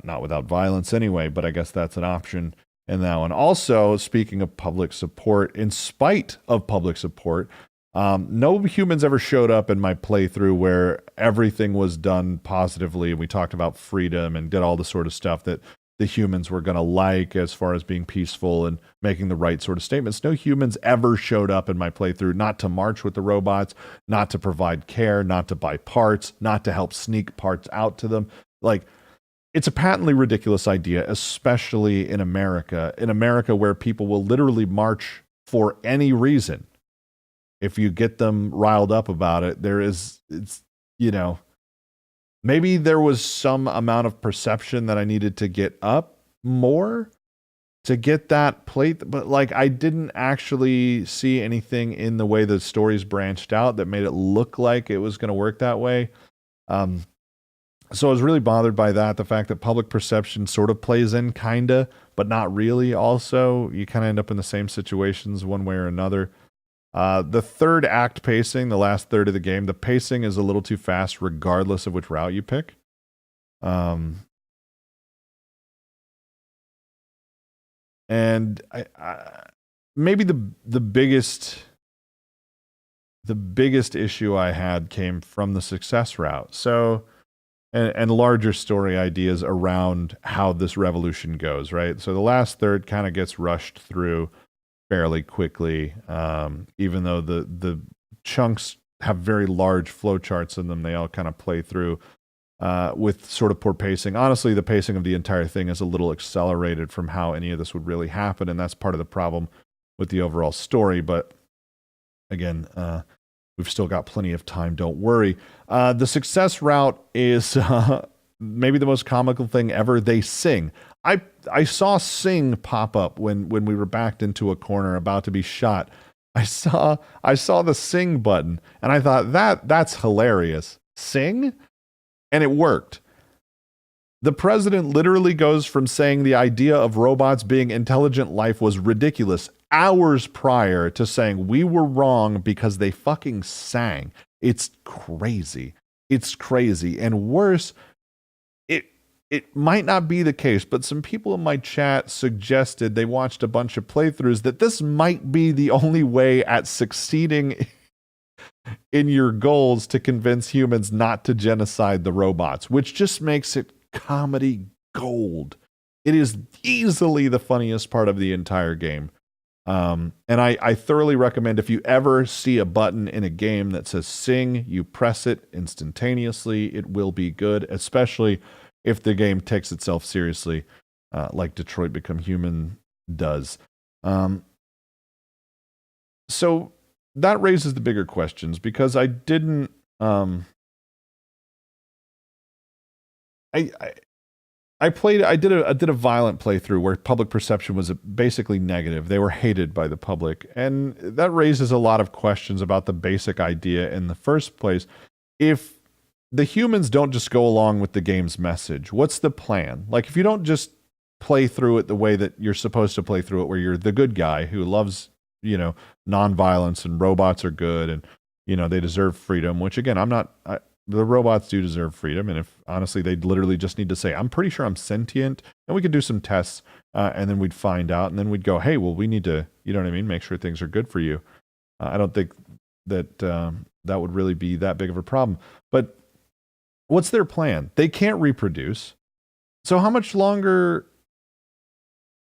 Not without violence anyway, but I guess that's an option in that one. Also, speaking of public support, in spite of public support, no humans ever showed up in my playthrough where everything was done positively. We talked about freedom and did all the sort of stuff that the humans were going to like as far as being peaceful and making the right sort of statements. No humans ever showed up in my playthrough, not to march with the robots, not to provide care, not to buy parts, not to help sneak parts out to them. Like, it's a patently ridiculous idea, especially in America. In America, where people will literally march for any reason. If you get them riled up about it, maybe there was some amount of perception that I needed to get up more to get that plate. But like, I didn't actually see anything in the way the stories branched out that made it look like it was going to work that way. So I was really bothered by that. The fact that public perception sort of plays in kinda, but not really also. You kind of end up in the same situations one way or another. The third act pacing, the last third of the game, the pacing is a little too fast regardless of which route you pick. And maybe the biggest issue I had came from the success route. So, and larger story ideas around how this revolution goes, right? So the last third kind of gets rushed through fairly quickly, even though the chunks have very large flowcharts in them. They all kind of play through with sort of poor pacing. Honestly, the pacing of the entire thing is a little accelerated from how any of this would really happen, and that's part of the problem with the overall story. But again, we've still got plenty of time, don't worry. The success route is maybe the most comical thing ever. They sing. I saw sing pop up when we were backed into a corner about to be shot. I saw the sing button, and I thought that's hilarious. Sing? And it worked. The president literally goes from saying the idea of robots being intelligent life was ridiculous hours prior to saying we were wrong because they fucking sang. It's crazy. It's crazy. And worse, it might not be the case, but some people in my chat suggested they watched a bunch of playthroughs that this might be the only way at succeeding in your goals to convince humans not to genocide the robots, which just makes it comedy gold. It is easily the funniest part of the entire game. And I thoroughly recommend, if you ever see a button in a game that says sing, you press it instantaneously. It will be good, especially if the game takes itself seriously, like Detroit Become Human does. So that raises the bigger questions, because I didn't... I did a violent playthrough where public perception was basically negative. They were hated by the public, and that raises a lot of questions about the basic idea in the first place. If the humans don't just go along with the game's message, what's the plan? Like, if you don't just play through it the way that you're supposed to play through it, where you're the good guy who loves, nonviolence and robots are good and, they deserve freedom, which again, the robots do deserve freedom. And if honestly, they'd literally just need to say, I'm pretty sure I'm sentient, and we could do some tests and then we'd find out. And then we'd go, hey, well, we need to, make sure things are good for you. I don't think that that would really be that big of a problem. But what's their plan? They can't reproduce. So how much longer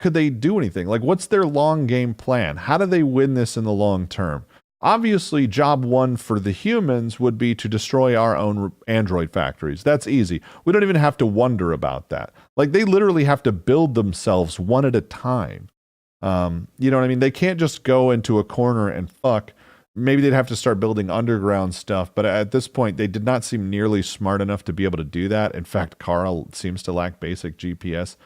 could they do anything? Like, what's their long game plan? How do they win this in the long term? Obviously, job one for the humans would be to destroy our own android factories. That's easy. We don't even have to wonder about that. Like, they literally have to build themselves one at a time. You know what I mean? They can't just go into a corner and fuck. Maybe they'd have to start building underground stuff, but at this point, they did not seem nearly smart enough to be able to do that. In fact, Carl seems to lack basic GPS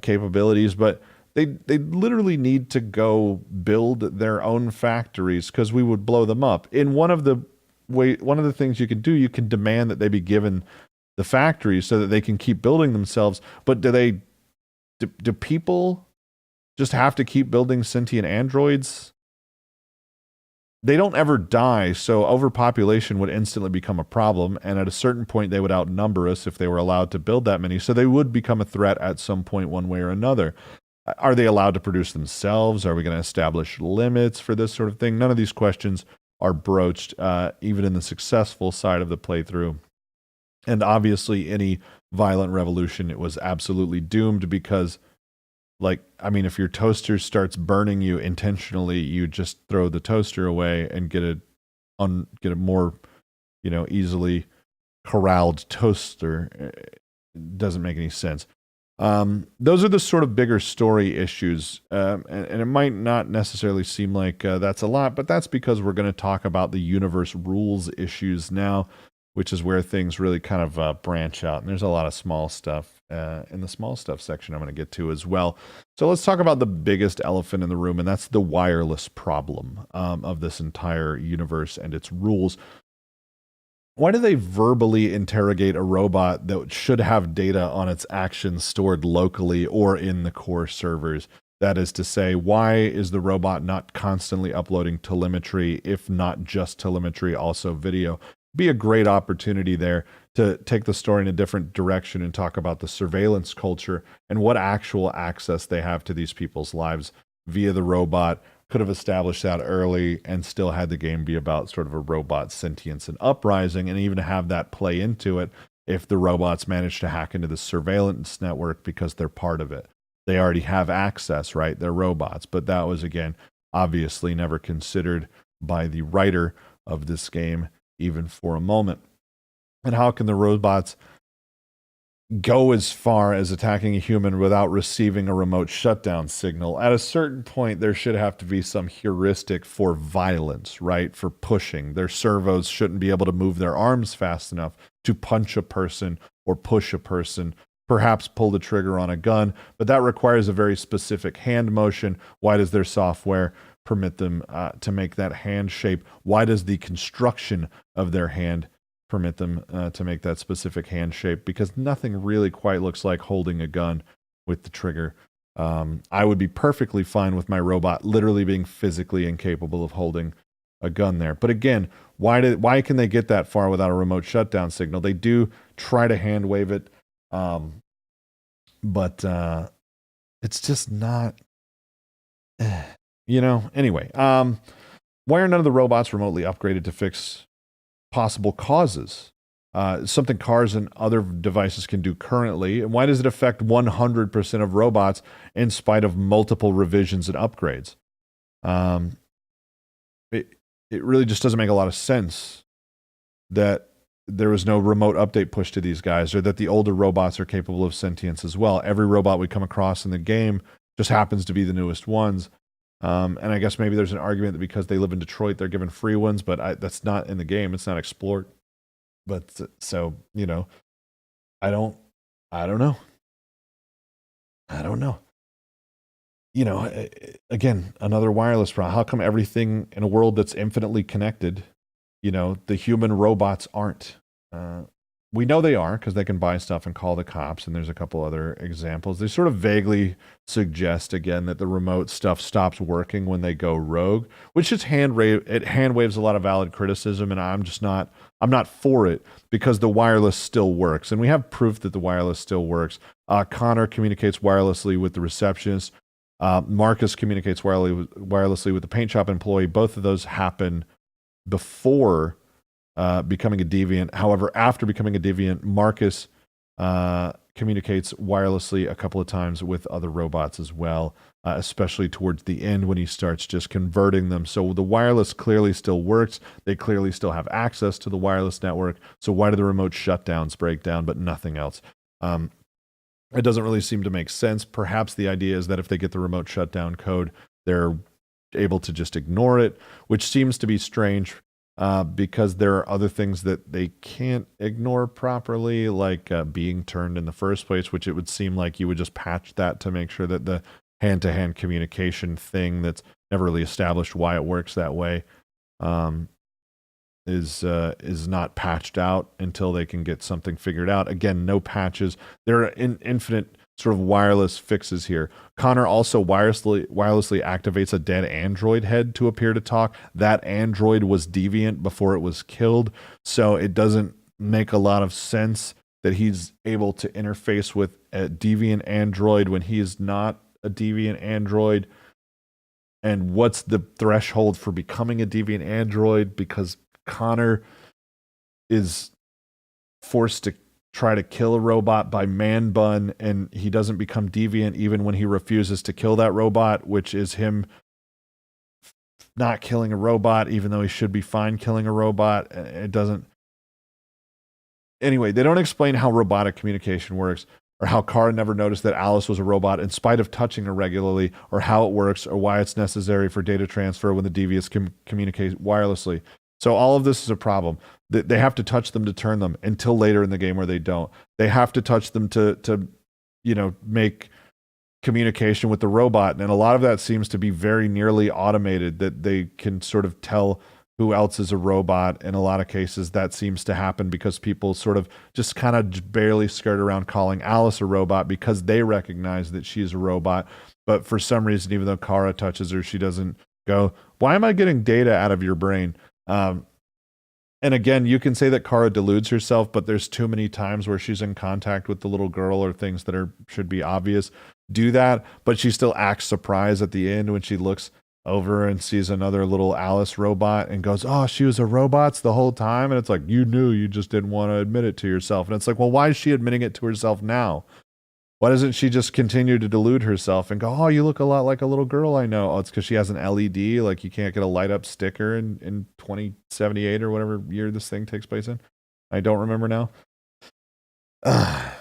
capabilities, but they literally need to go build their own factories because we would blow them up. In one of the things you can do, you can demand that they be given the factories so that they can keep building themselves. But do people just have to keep building sentient androids? They don't ever die, so overpopulation would instantly become a problem, and at a certain point they would outnumber us if they were allowed to build that many, so they would become a threat at some point one way or another. Are they allowed to produce themselves? Are we going to establish limits for this sort of thing? None of these questions are broached, even in the successful side of the playthrough. And obviously, any violent revolution, it was absolutely doomed because, if your toaster starts burning you intentionally, you just throw the toaster away and get a more, easily corralled toaster. It doesn't make any sense. Those are the sort of bigger story issues, and it might not necessarily seem like that's a lot, but that's because we're going to talk about the universe rules issues now, which is where things really kind of branch out. And there's a lot of small stuff in the small stuff section I'm going to get to as well. So let's talk about the biggest elephant in the room, and that's the wireless problem of this entire universe and its rules. Why do they verbally interrogate a robot that should have data on its actions stored locally or in the core servers? That is to say, why is the robot not constantly uploading telemetry, if not just telemetry, also video? Be a great opportunity there to take the story in a different direction and talk about the surveillance culture and what actual access they have to these people's lives via the robot. Could have established that early and still had the game be about sort of a robot sentience and uprising, and even have that play into it if the robots manage to hack into the surveillance network because they're part of it. They already have access, right? They're robots. But that was, again, obviously never considered by the writer of this game, even for a moment. And how can the robots go as far as attacking a human without receiving a remote shutdown signal? At a certain point, there should have to be some heuristic for violence, right? For pushing. Their servos shouldn't be able to move their arms fast enough to punch a person or push a person, perhaps pull the trigger on a gun, but that requires a very specific hand motion. Why does their software permit them to make that hand shape? Why does the construction of their hand permit them to make that specific hand shape? Because nothing really quite looks like holding a gun with the trigger. I would be perfectly fine with my robot literally being physically incapable of holding a gun there. But again, why can they get that far without a remote shutdown signal? They do try to hand wave it, but it's just not, Anyway, why are none of the robots remotely upgraded to fix possible causes? Something cars and other devices can do currently. And why does it affect 100% of robots in spite of multiple revisions and upgrades? It really just doesn't make a lot of sense that there was no remote update push to these guys, or that the older robots are capable of sentience as well. Every robot we come across in the game just happens to be the newest ones. And I guess maybe there's an argument that because they live in Detroit, they're given free ones, but that's not in the game. It's not explored. But so, I don't know. I don't know. Again, another wireless problem. How come everything in a world that's infinitely connected, the human robots aren't? We know they are because they can buy stuff and call the cops, and there's a couple other examples. They sort of vaguely suggest, again, that the remote stuff stops working when they go rogue, which just hand waves a lot of valid criticism, and I'm not for it because the wireless still works, and we have proof that the wireless still works. Connor communicates wirelessly with the receptionist. Marcus communicates wirelessly with the paint shop employee. Both of those happen before becoming a deviant. However, after becoming a deviant, Marcus communicates wirelessly a couple of times with other robots as well, especially towards the end when he starts just converting them. So the wireless clearly still works. They clearly still have access to the wireless network. So why do the remote shutdowns break down, but nothing else? It doesn't really seem to make sense. Perhaps the idea is that if they get the remote shutdown code, they're able to just ignore it, which seems to be strange because there are other things that they can't ignore properly, like being turned in the first place, which it would seem like you would just patch that to make sure that the hand-to-hand communication thing that's never really established why it works that way is not patched out until they can get something figured out. Again, no patches. There are infinite sort of wireless fixes here. Connor also wirelessly activates a dead android head to appear to talk. That android was deviant before it was killed, so it doesn't make a lot of sense that he's able to interface with a deviant android when he's not a deviant android. And what's the threshold for becoming a deviant android? Because Connor is forced to try to kill a robot by man bun, and he doesn't become deviant even when he refuses to kill that robot, which is him not killing a robot, even though he should be fine killing a robot. It doesn't. Anyway, they don't explain how robotic communication works, or how Kara never noticed that Alice was a robot in spite of touching her regularly, or how it works, or why it's necessary for data transfer when the deviants communicate wirelessly. So all of this is a problem. They have to touch them to turn them until later in the game where they don't. They have to touch them to make communication with the robot. And a lot of that seems to be very nearly automated, that they can sort of tell who else is a robot. In a lot of cases, that seems to happen because people sort of just kind of barely skirt around calling Alice a robot because they recognize that she's a robot. But for some reason, even though Kara touches her, she doesn't go, "Why am I getting data out of your brain?" And again, you can say that Kara deludes herself, but there's too many times where she's in contact with the little girl or things that should be obvious do that, but she still acts surprised at the end when she looks over and sees another little Alice robot and goes, "Oh, she was a robot the whole time." And it's like, you knew, you just didn't want to admit it to yourself. And it's like, well, why is she admitting it to herself now? Why doesn't she just continue to delude herself and go, "Oh, you look a lot like a little girl I know." Oh, it's because she has an LED. Like, you can't get a light up sticker in 2078 or whatever year this thing takes place in. I don't remember now. I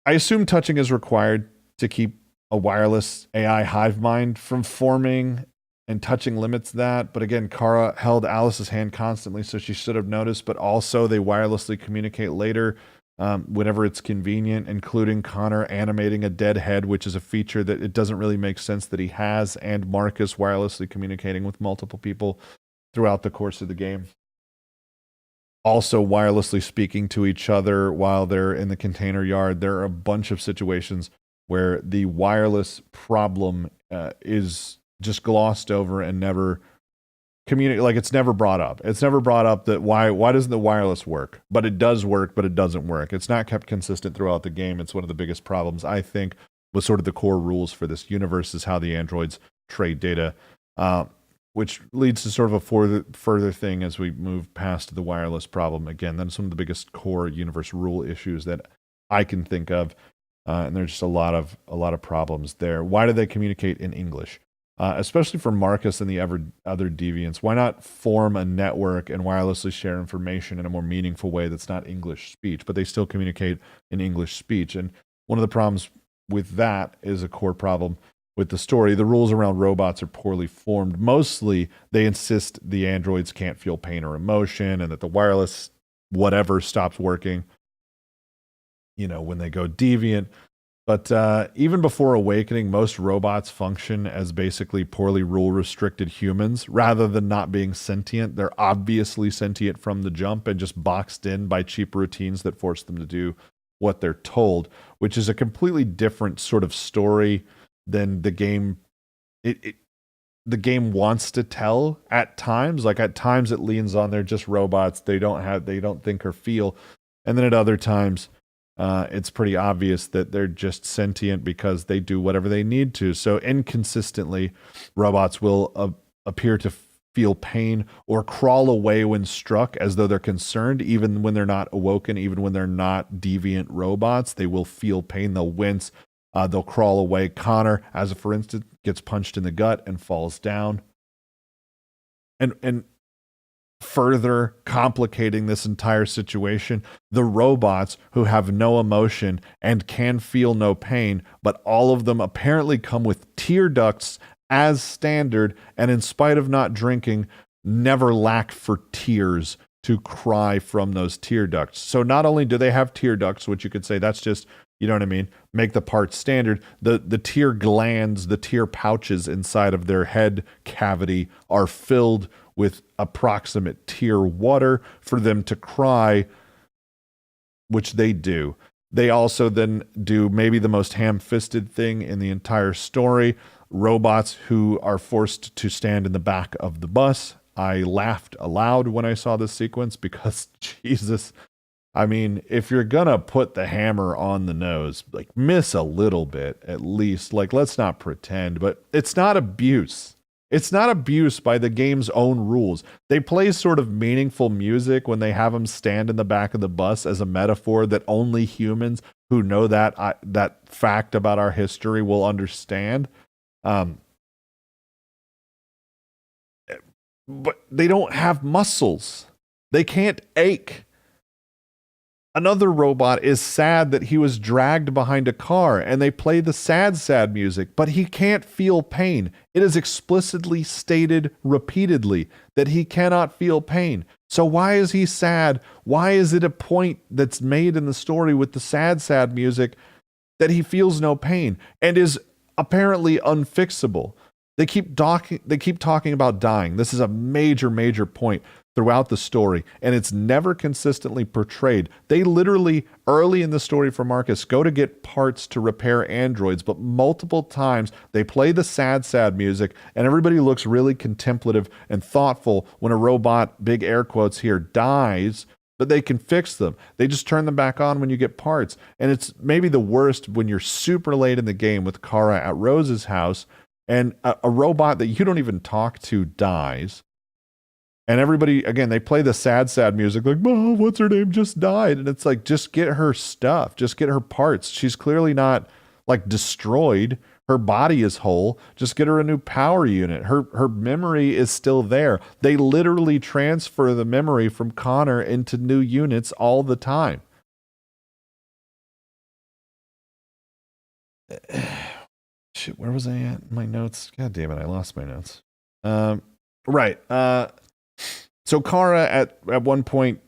assume touching is required to keep a wireless AI hive mind from forming, and touching limits that. But again, Kara held Alice's hand constantly, so she should have noticed. But also, they wirelessly communicate later whenever it's convenient, including Connor animating a dead head, which is a feature that it doesn't really make sense that he has, and Marcus wirelessly communicating with multiple people throughout the course of the game. Also wirelessly speaking to each other while they're in the container yard. There are a bunch of situations where the wireless problem is just glossed over and never like, it's never brought up. It's never brought up that why doesn't the wireless work? But it does work, but it doesn't work. It's not kept consistent throughout the game. It's one of the biggest problems, I think, with sort of the core rules for this universe, is how the androids trade data, which leads to sort of a further thing as we move past the wireless problem. Again, that's one of the biggest core universe rule issues that I can think of, and there's just a lot of problems there. Why do they communicate in English? Especially for Marcus and the other deviants. Why not form a network and wirelessly share information in a more meaningful way that's not English speech, but they still communicate in English speech? And one of the problems with that is a core problem with the story. The rules around robots are poorly formed. Mostly, they insist the androids can't feel pain or emotion, and that the wireless whatever stops working, when they go deviant. But even before awakening, most robots function as basically poorly rule-restricted humans. Rather than not being sentient, they're obviously sentient from the jump and just boxed in by cheap routines that force them to do what they're told, which is a completely different sort of story than the game the game wants to tell at times. Like at times it leans on they're just robots. They don't think or feel. And then at other times, it's pretty obvious that they're just sentient because they do whatever they need to. So inconsistently, robots will appear to feel pain or crawl away when struck as though they're concerned, even when they're not awoken, even when they're not deviant robots. They will feel pain. They'll wince. They'll crawl away. Connor, as a for instance, gets punched in the gut and falls down. And further complicating this entire situation, the robots who have no emotion and can feel no pain, but all of them apparently come with tear ducts as standard, and in spite of not drinking, never lack for tears to cry from those tear ducts. So not only do they have tear ducts, which you could say that's just, you know what I mean, make the part standard, the tear glands, the tear pouches inside of their head cavity are filled with approximate tear water for them to cry, which they do. They also then do maybe the most ham-fisted thing in the entire story, robots who are forced to stand in the back of the bus. I laughed aloud when I saw this sequence because, Jesus, I mean, if you're gonna put the hammer on the nose, like miss a little bit at least. Like, let's not pretend, but it's not abuse. It's not abuse by the game's own rules. They play sort of meaningful music when they have them stand in the back of the bus as a metaphor that only humans who know that fact about our history will understand. But they don't have muscles. They can't ache. Another robot is sad that he was dragged behind a car, and they play the sad music, but he can't feel pain. It is explicitly stated repeatedly that he cannot feel pain. So why is he sad? Why is it a point that's made in the story with the sad music that he feels no pain and is apparently unfixable? They keep talking about dying. This is a major point throughout the story, and it's never consistently portrayed. They literally, early in the story for Marcus, go to get parts to repair androids, but multiple times they play the sad music, and everybody looks really contemplative and thoughtful when a robot, big air quotes here, dies, but they can fix them. They just turn them back on when you get parts. And it's maybe the worst when you're super late in the game with Kara at Rose's house, and a robot that you don't even talk to dies. And everybody, again, they play the sad music like, oh, what's her name just died. And it's like, just get her stuff. Just get her parts. She's clearly not like destroyed. Her body is whole. Just get her a new power unit. Her memory is still there. They literally transfer the memory from Connor into new units all the time. Shit, where was I at? My notes. God damn it, I lost my notes. Right. So Kara at one point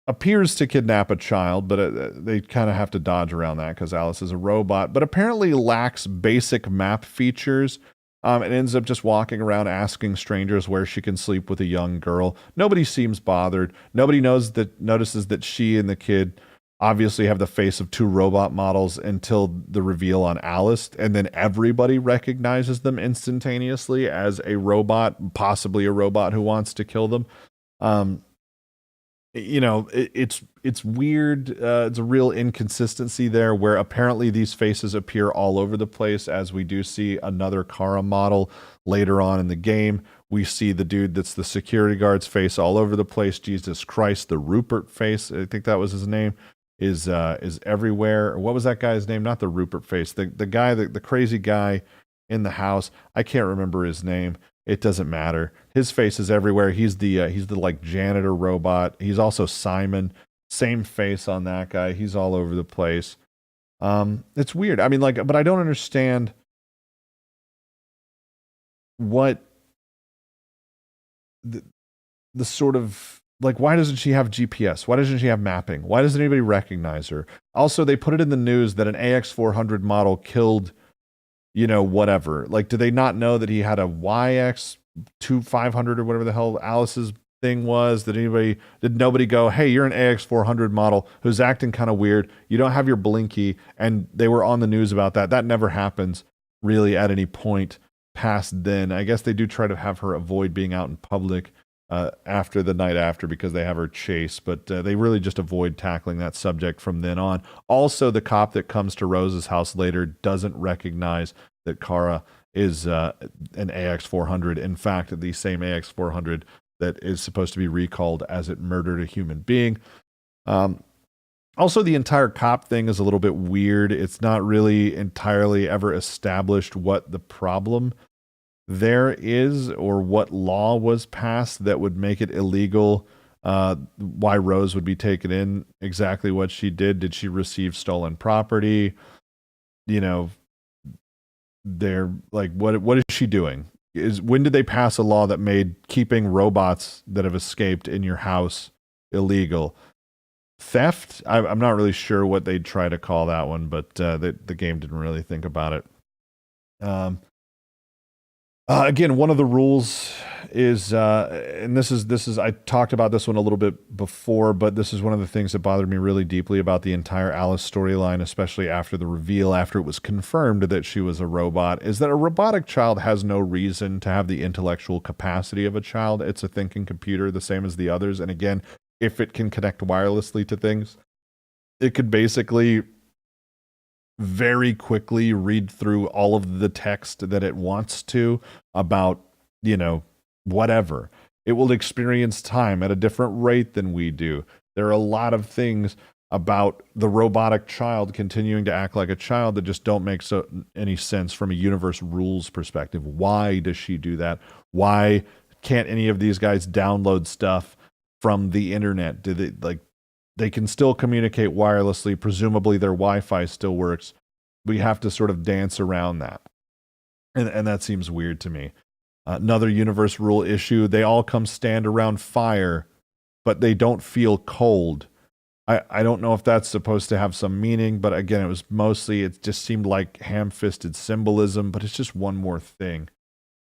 appears to kidnap a child, but they kind of have to dodge around that because Alice is a robot, but apparently lacks basic map features. And ends up just walking around asking strangers where she can sleep with a young girl. Nobody seems bothered. Nobody notices that she and the kid obviously have the face of two robot models until the reveal on Alice, and then everybody recognizes them instantaneously as a robot, possibly a robot who wants to kill them. It's weird. It's a real inconsistency there where apparently these faces appear all over the place, as we do see another Kara model later on in the game. We see the dude that's the security guard's face all over the place. Jesus Christ, the Rupert face, I think that was his name, is everywhere. What was that guy's name? Not the Rupert face. The guy, the crazy guy in the house. I can't remember his name. It doesn't matter. His face is everywhere. He's the like janitor robot. He's also Simon. Same face on that guy. He's all over the place. It's weird. I mean, like, but I don't understand what the sort of like, why doesn't she have GPS? Why doesn't she have mapping? Why doesn't anybody recognize her? Also, they put it in the news that an AX400 model killed, whatever. Like, do they not know that he had a YX2500 or whatever the hell Alice's thing was? Did nobody go, hey, you're an AX400 model who's acting kind of weird. You don't have your blinky. And they were on the news about that. That never happens really at any point past then. I guess they do try to have her avoid being out in public after the night after because they have her chase, but they really just avoid tackling that subject from then on. Also, the cop that comes to Rose's house later doesn't recognize that Kara is an AX400. In fact, the same AX400 that is supposed to be recalled as it murdered a human being. Also, the entire cop thing is a little bit weird. It's not really entirely ever established what the problem there is or what law was passed that would make it illegal, why Rose would be taken in, exactly what she did. Did she receive stolen property? They're like, what is she doing? When did they pass a law that made keeping robots that have escaped in your house illegal? Theft? I'm not really sure what they'd try to call that one, but the game didn't really think about it. Again, one of the rules is, and this is, I talked about this one a little bit before, but this is one of the things that bothered me really deeply about the entire Alice storyline, especially after the reveal, after it was confirmed that she was a robot, is that a robotic child has no reason to have the intellectual capacity of a child. It's a thinking computer, the same as the others. And again, if it can connect wirelessly to things, it could basically very quickly read through all of the text that it wants to about, whatever. It will experience time at a different rate than we do. There are a lot of things about the robotic child continuing to act like a child that just don't make any sense from a universe rules perspective. Why does she do that? Why can't any of these guys download stuff from the internet? Do they they can still communicate wirelessly. Presumably their Wi-Fi still works. We have to sort of dance around that. And that seems weird to me. Another universe rule issue, they all come stand around fire, but they don't feel cold. I don't know if that's supposed to have some meaning, but again, it just seemed like ham-fisted symbolism, but it's just one more thing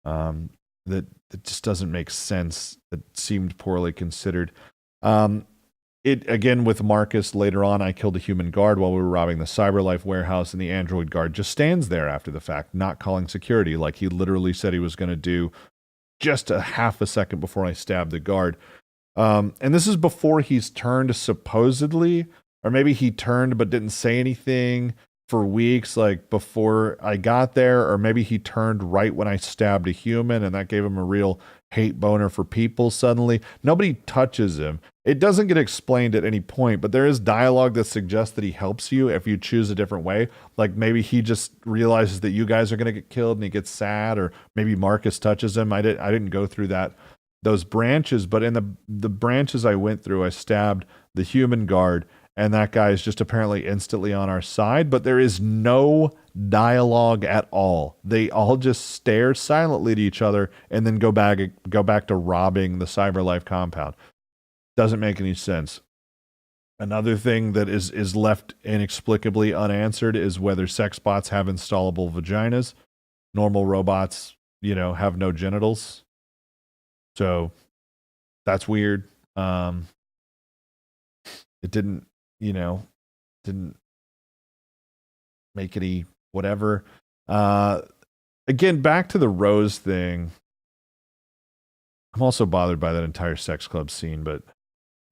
that just doesn't make sense, that seemed poorly considered. Again, with Marcus, later on, I killed a human guard while we were robbing the CyberLife warehouse, and the android guard just stands there after the fact, not calling security, like he literally said he was going to do just a half a second before I stabbed the guard. And this is before he's turned, supposedly, or maybe he turned but didn't say anything for weeks, like before I got there, or maybe he turned right when I stabbed a human, and that gave him a real hate boner for people suddenly. Nobody touches him. It doesn't get explained at any point, but there is dialogue that suggests that he helps you if you choose a different way. Like maybe he just realizes that you guys are going to get killed and he gets sad, or maybe Marcus touches him. I didn't go through those branches, but in the branches I went through, I stabbed the human guard, and that guy is just apparently instantly on our side, but there is no dialogue at all. They all just stare silently at each other and then go back to robbing the CyberLife compound. Doesn't make any sense. Another thing that is left inexplicably unanswered is whether sex bots have installable vaginas. Normal robots, have no genitals. So that's weird. It didn't make any whatever. Again, back to the Rose thing. I'm also bothered by that entire sex club scene, but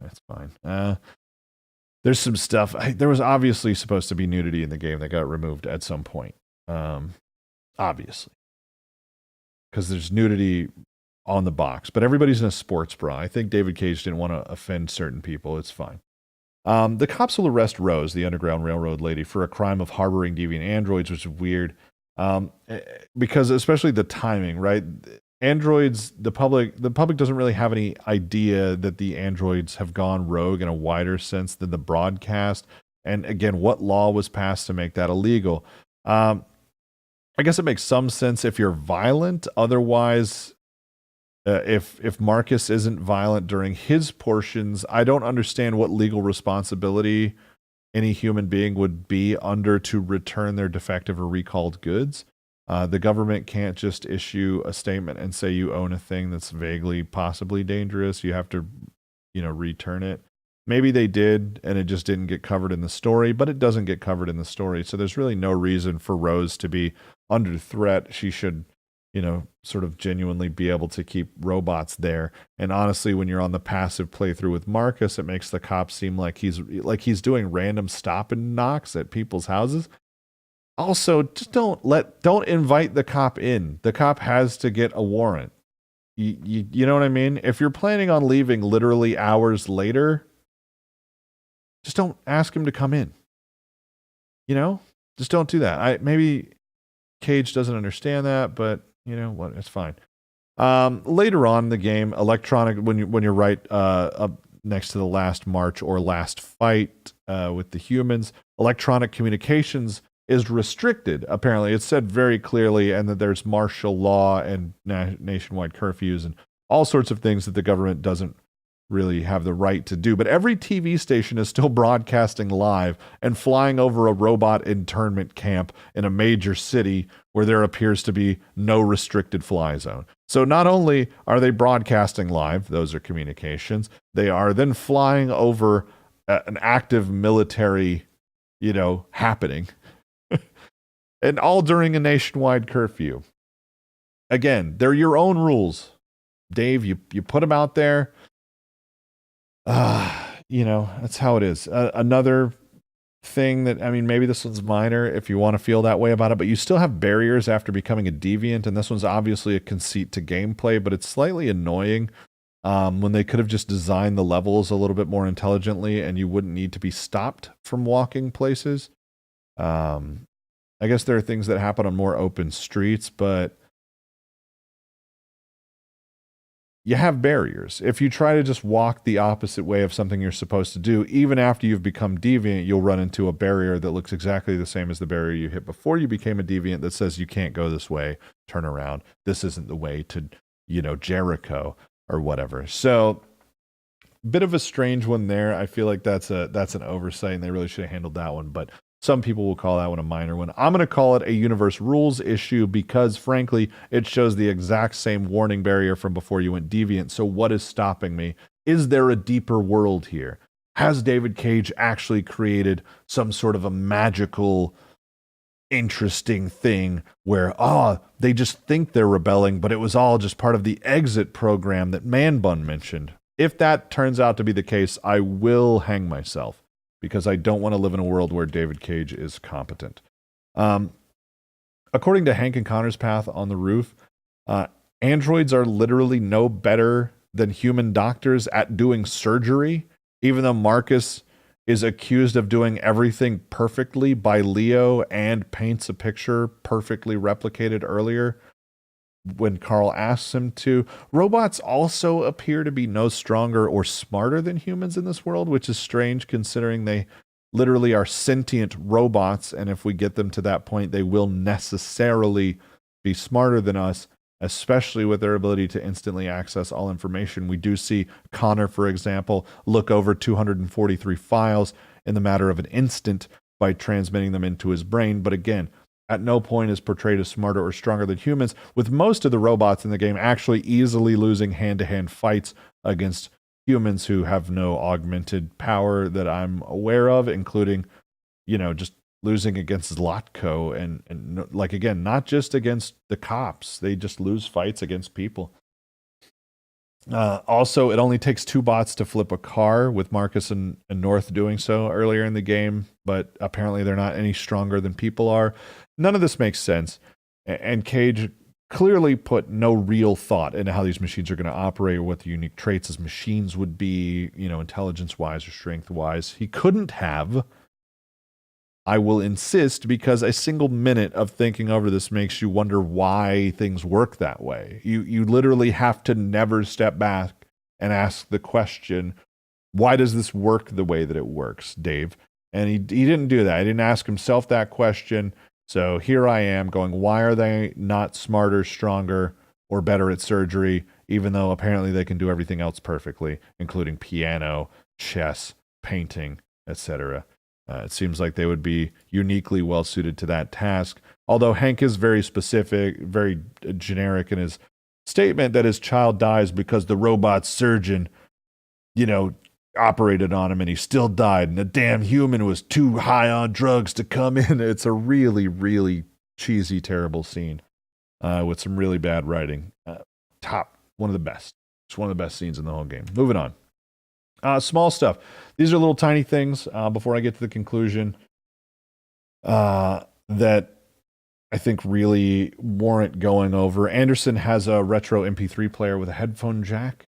that's fine. There's some stuff. There was obviously supposed to be nudity in the game that got removed at some point. Obviously. Because there's nudity on the box, but everybody's in a sports bra. I think David Cage didn't want to offend certain people. It's fine. The cops will arrest Rose, the Underground Railroad lady, for a crime of harboring deviant androids, which is weird. Because especially the timing, right? Androids, the public doesn't really have any idea that the androids have gone rogue in a wider sense than the broadcast. And again, what law was passed to make that illegal? I guess it makes some sense if you're violent. Otherwise, If Marcus isn't violent during his portions, I don't understand what legal responsibility any human being would be under to return their defective or recalled goods. The government can't just issue a statement and say you own a thing that's vaguely possibly dangerous. You have to, return it. Maybe they did and it just didn't get covered in the story, but it doesn't get covered in the story. So there's really no reason for Rose to be under threat. She should, sort of genuinely be able to keep robots there. And honestly, when you're on the passive playthrough with Marcus, it makes the cop seem like he's doing random stop and knocks at people's houses. Also, just don't invite the cop in. The cop has to get a warrant. You know what I mean? If you're planning on leaving literally hours later, just don't ask him to come in. Just don't do that. Maybe Cage doesn't understand that, but you know what? It's fine. Later on in the game, electronic, when you're right up next to the last march or last fight with the humans, electronic communications is restricted. Apparently, it's said very clearly, and that there's martial law and nationwide curfews and all sorts of things that the government doesn't really have the right to do. But every TV station is still broadcasting live and flying over a robot internment camp in a major city where there appears to be no restricted fly zone. So not only are they broadcasting live, those are communications, they are then flying over an active military, happening. And all during a nationwide curfew. Again, they're your own rules. Dave, you put them out there. That's how it is. Another thing that, maybe this one's minor if you want to feel that way about it, but you still have barriers after becoming a deviant, and this one's obviously a conceit to gameplay, but it's slightly annoying when they could have just designed the levels a little bit more intelligently and you wouldn't need to be stopped from walking places. I guess there are things that happen on more open streets, but you have barriers. If you try to just walk the opposite way of something you're supposed to do, even after you've become deviant, you'll run into a barrier that looks exactly the same as the barrier you hit before you became a deviant that says you can't go this way, turn around. This isn't the way to, Jericho or whatever. So, bit of a strange one there. I feel like that's an oversight and they really should have handled that one, but some people will call that one a minor one. I'm going to call it a universe rules issue because, frankly, it shows the exact same warning barrier from before you went deviant. So what is stopping me? Is there a deeper world here? Has David Cage actually created some sort of a magical, interesting thing where, they just think they're rebelling, but it was all just part of the exit program that Man Bun mentioned? If that turns out to be the case, I will hang myself, because I don't want to live in a world where David Cage is competent. According to Hank and Connor's Path on the Roof, androids are literally no better than human doctors at doing surgery, even though Marcus is accused of doing everything perfectly by Leo and paints a picture perfectly replicated earlier when Carl asks him to. Robots also appear to be no stronger or smarter than humans in this world, which is strange considering they literally are sentient robots, and if we get them to that point, they will necessarily be smarter than us, especially with their ability to instantly access all information. We do see Connor, for example, look over 243 files in the matter of an instant by transmitting them into his brain, but again, at no point is portrayed as smarter or stronger than humans, with most of the robots in the game actually easily losing hand-to-hand fights against humans who have no augmented power that I'm aware of, including, just losing against Zlotko and like, again, not just against the cops. They just lose fights against people. Also, it only takes 2 bots to flip a car, with Marcus and North doing so earlier in the game, but apparently they're not any stronger than people are. None of this makes sense, and Cage clearly put no real thought into how these machines are going to operate or what the unique traits as machines would be, intelligence-wise or strength-wise. He couldn't have, I will insist, because a single minute of thinking over this makes you wonder why things work that way. You literally have to never step back and ask the question, why does this work the way that it works, Dave? And he didn't do that. He didn't ask himself that question. So here I am going, why are they not smarter, stronger, or better at surgery, even though apparently they can do everything else perfectly, including piano, chess, painting, etc. It seems like they would be uniquely well suited to that task. Although Hank is very specific, very generic in his statement that his child dies because the robot surgeon, operated on him and he still died, and the damn human was too high on drugs to come in. It's a really, really cheesy, terrible scene with some really bad writing. One of the best. It's one of the best scenes in the whole game. Moving on. Small stuff. These are little tiny things before I get to the conclusion that I think really warrant going over. Anderson has a retro MP3 player with a headphone jack.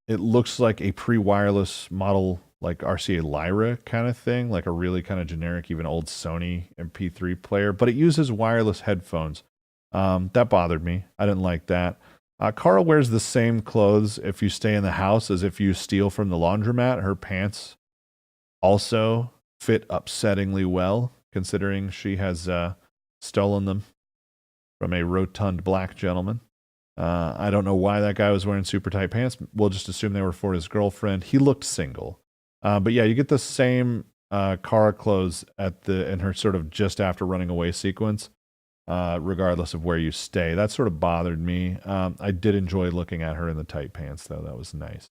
It looks like a pre-wireless model, like RCA Lyra kind of thing, like a really kind of generic, even old Sony MP3 player, but it uses wireless headphones. That bothered me. I didn't like that. Carl wears the same clothes if you stay in the house as if you steal from the laundromat. Her pants also fit upsettingly well, considering she has stolen them from a rotund black gentleman. I don't know why that guy was wearing super tight pants. We'll just assume they were for his girlfriend. He looked single. But yeah, you get the same Kara clothes in her sort of just after running away sequence, regardless of where you stay. That sort of bothered me. I did enjoy looking at her in the tight pants, though. That was nice.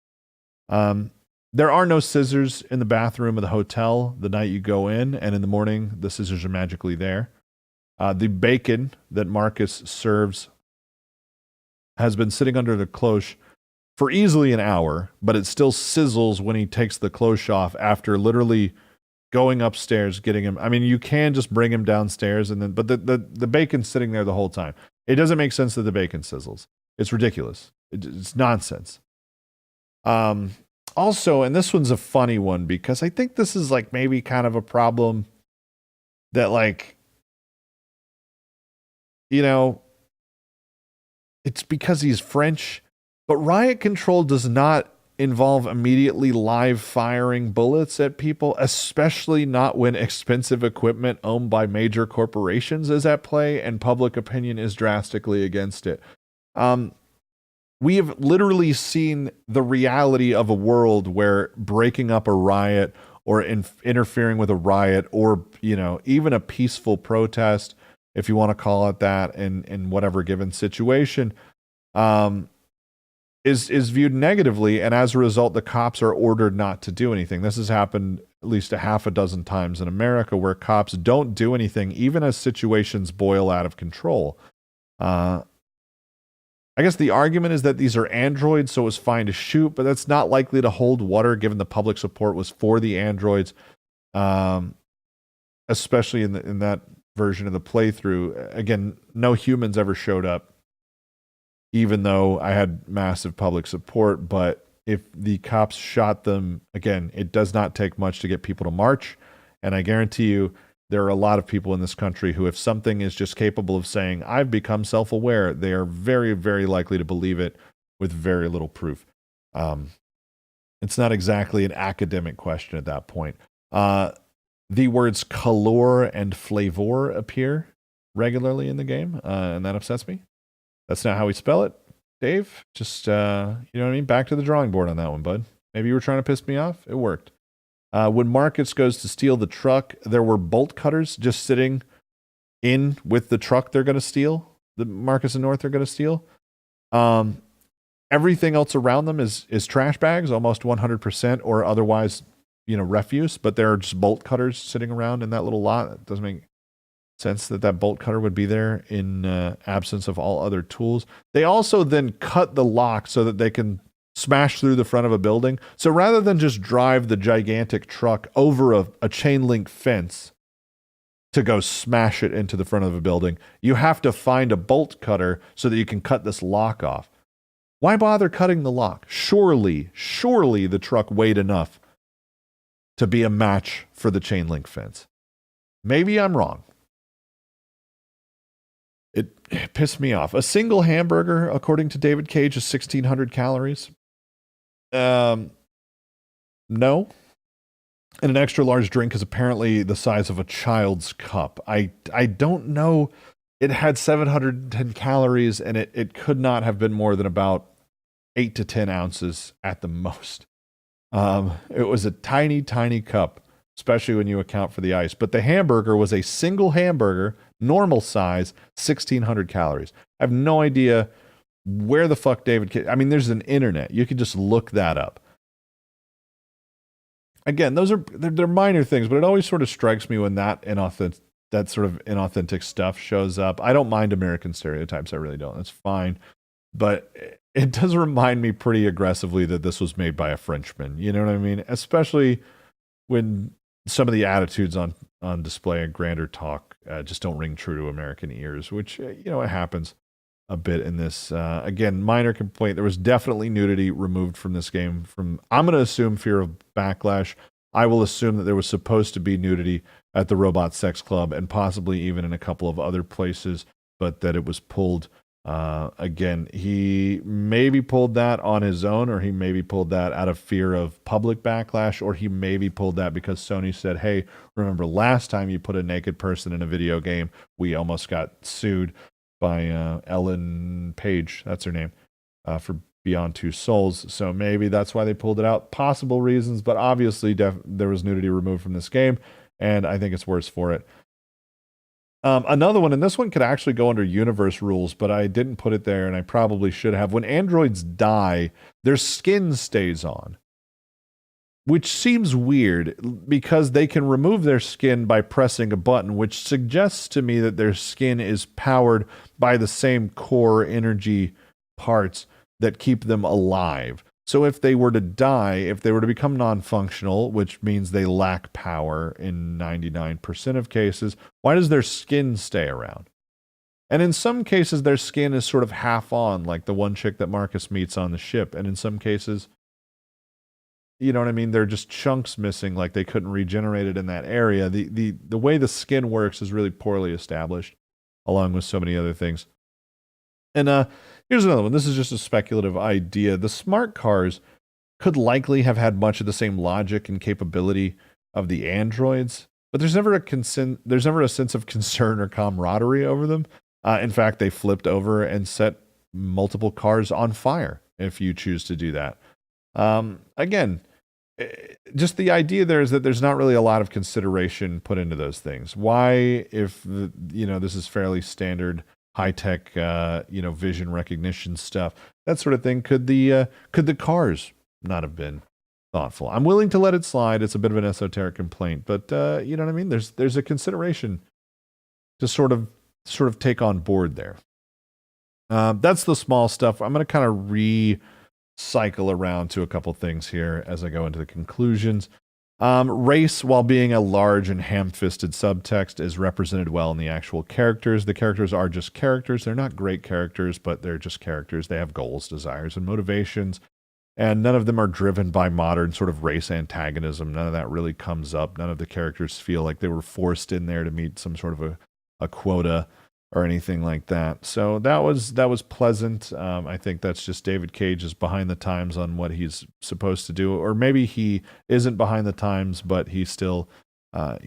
There are no scissors in the bathroom of the hotel the night you go in, and in the morning, the scissors are magically there. The bacon that Marcus serves has been sitting under the cloche for easily an hour, but it still sizzles when he takes the cloche off after literally going upstairs, getting him. I mean, you can just bring him downstairs, but the bacon's sitting there the whole time. It doesn't make sense that the bacon sizzles. It's ridiculous. It's nonsense. Also, and this one's a funny one because I think this is like maybe kind of a problem that it's because he's French, but riot control does not involve immediately live firing bullets at people, especially not when expensive equipment owned by major corporations is at play and public opinion is drastically against it. We have literally seen the reality of a world where breaking up a riot or interfering with a riot or, even a peaceful protest, if you want to call it that, in whatever given situation, is viewed negatively, and as a result, the cops are ordered not to do anything. This has happened at least a half a dozen times in America, where cops don't do anything, even as situations boil out of control. I guess the argument is that these are androids, so it was fine to shoot, but that's not likely to hold water, given the public support was for the androids, especially in that version of the playthrough. Again, no humans ever showed up, even though I had massive public support. But if the cops shot them, again, it does not take much to get people to march. And I guarantee you, there are a lot of people in this country who, if something is just capable of saying, I've become self-aware, they are very, very likely to believe it with very little proof. It's not exactly an academic question at that point. The words color and flavor appear regularly in the game, and that upsets me. That's not how we spell it, Dave. Just, you know what I mean? Back to the drawing board on that one, bud. Maybe you were trying to piss me off. It worked. When Marcus goes to steal the truck, there were bolt cutters just sitting in with the truck they're going to steal. The Marcus and North are going to steal. Everything else around them is trash bags, almost 100%, or otherwise, refuse. But there are just bolt cutters sitting around in that little lot. It doesn't make sense that bolt cutter would be there in absence of all other tools. They also then cut the lock so that they can smash through the front of a building. So rather than just drive the gigantic truck over a chain link fence to go smash it into the front of a building, you have to find a bolt cutter so that you can cut this lock off. Why bother cutting the lock? Surely the truck weighed enough to be a match for the chain link fence. Maybe I'm wrong. It pissed me off. A single hamburger, according to David Cage, is 1,600 calories. No. And an extra large drink is apparently the size of a child's cup. I don't know it had 710 calories, and it could not have been more than about 8 to 10 ounces at the most. It was a tiny, tiny cup, especially when you account for the ice. But the hamburger was a single hamburger, normal size, 1,600 calories. I have no idea where the fuck David... I mean, there's an internet. You can just look that up. Again, they're minor things, but it always sort of strikes me when that sort of inauthentic stuff shows up. I don't mind American stereotypes. I really don't. That's fine. But it does remind me pretty aggressively that this was made by a Frenchman. You know what I mean? Especially when some of the attitudes on display and grander talk just don't ring true to American ears, which, it happens a bit in this. Again, minor complaint. There was definitely nudity removed from this game. I'm going to assume fear of backlash. I will assume that there was supposed to be nudity at the Robot Sex Club and possibly even in a couple of other places, but that it was pulled. Again, he maybe pulled that on his own, or he maybe pulled that out of fear of public backlash, or he maybe pulled that because Sony said, hey, remember last time you put a naked person in a video game, we almost got sued by Ellen Page, that's her name, for Beyond Two Souls. So maybe that's why they pulled it out. Possible reasons, but obviously there was nudity removed from this game, and I think it's worse for it. Another one, and this one could actually go under universe rules, but I didn't put it there, and I probably should have. When androids die, their skin stays on, which seems weird because they can remove their skin by pressing a button, which suggests to me that their skin is powered by the same core energy parts that keep them alive. So if they were to die, if they were to become non-functional, which means they lack power in 99% of cases, why does their skin stay around? And in some cases, their skin is sort of half on, like the one chick that Marcus meets on the ship. And in some cases, you know what I mean? They're just chunks missing, like they couldn't regenerate it in that area. The way the skin works is really poorly established, along with so many other things. And here's another one. This is just a speculative idea. The smart cars could likely have had much of the same logic and capability of the androids, but there's never a sense of concern or camaraderie over them. In fact, they flipped over and set multiple cars on fire if you choose to do that. Again, just the idea there is that there's not really a lot of consideration put into those things. Why, if this is fairly standard high-tech, vision recognition stuff, that sort of thing, could the cars not have been thoughtful? I'm willing to let it slide. It's a bit of an esoteric complaint, but you know what I mean? There's a consideration to sort of take on board there. That's the small stuff. I'm going to kind of cycle around to a couple things here as I go into the conclusions. Race, while being a large and ham-fisted subtext, is represented well in the actual characters. The characters are just characters. They're not great characters, but they're just characters. They have goals, desires, and motivations, and none of them are driven by modern sort of race antagonism. None of that really comes up. None of the characters feel like they were forced in there to meet some sort of a quota or anything like that. So that was pleasant. I think that's just David Cage is behind the times on what he's supposed to do, or maybe he isn't behind the times, but he still,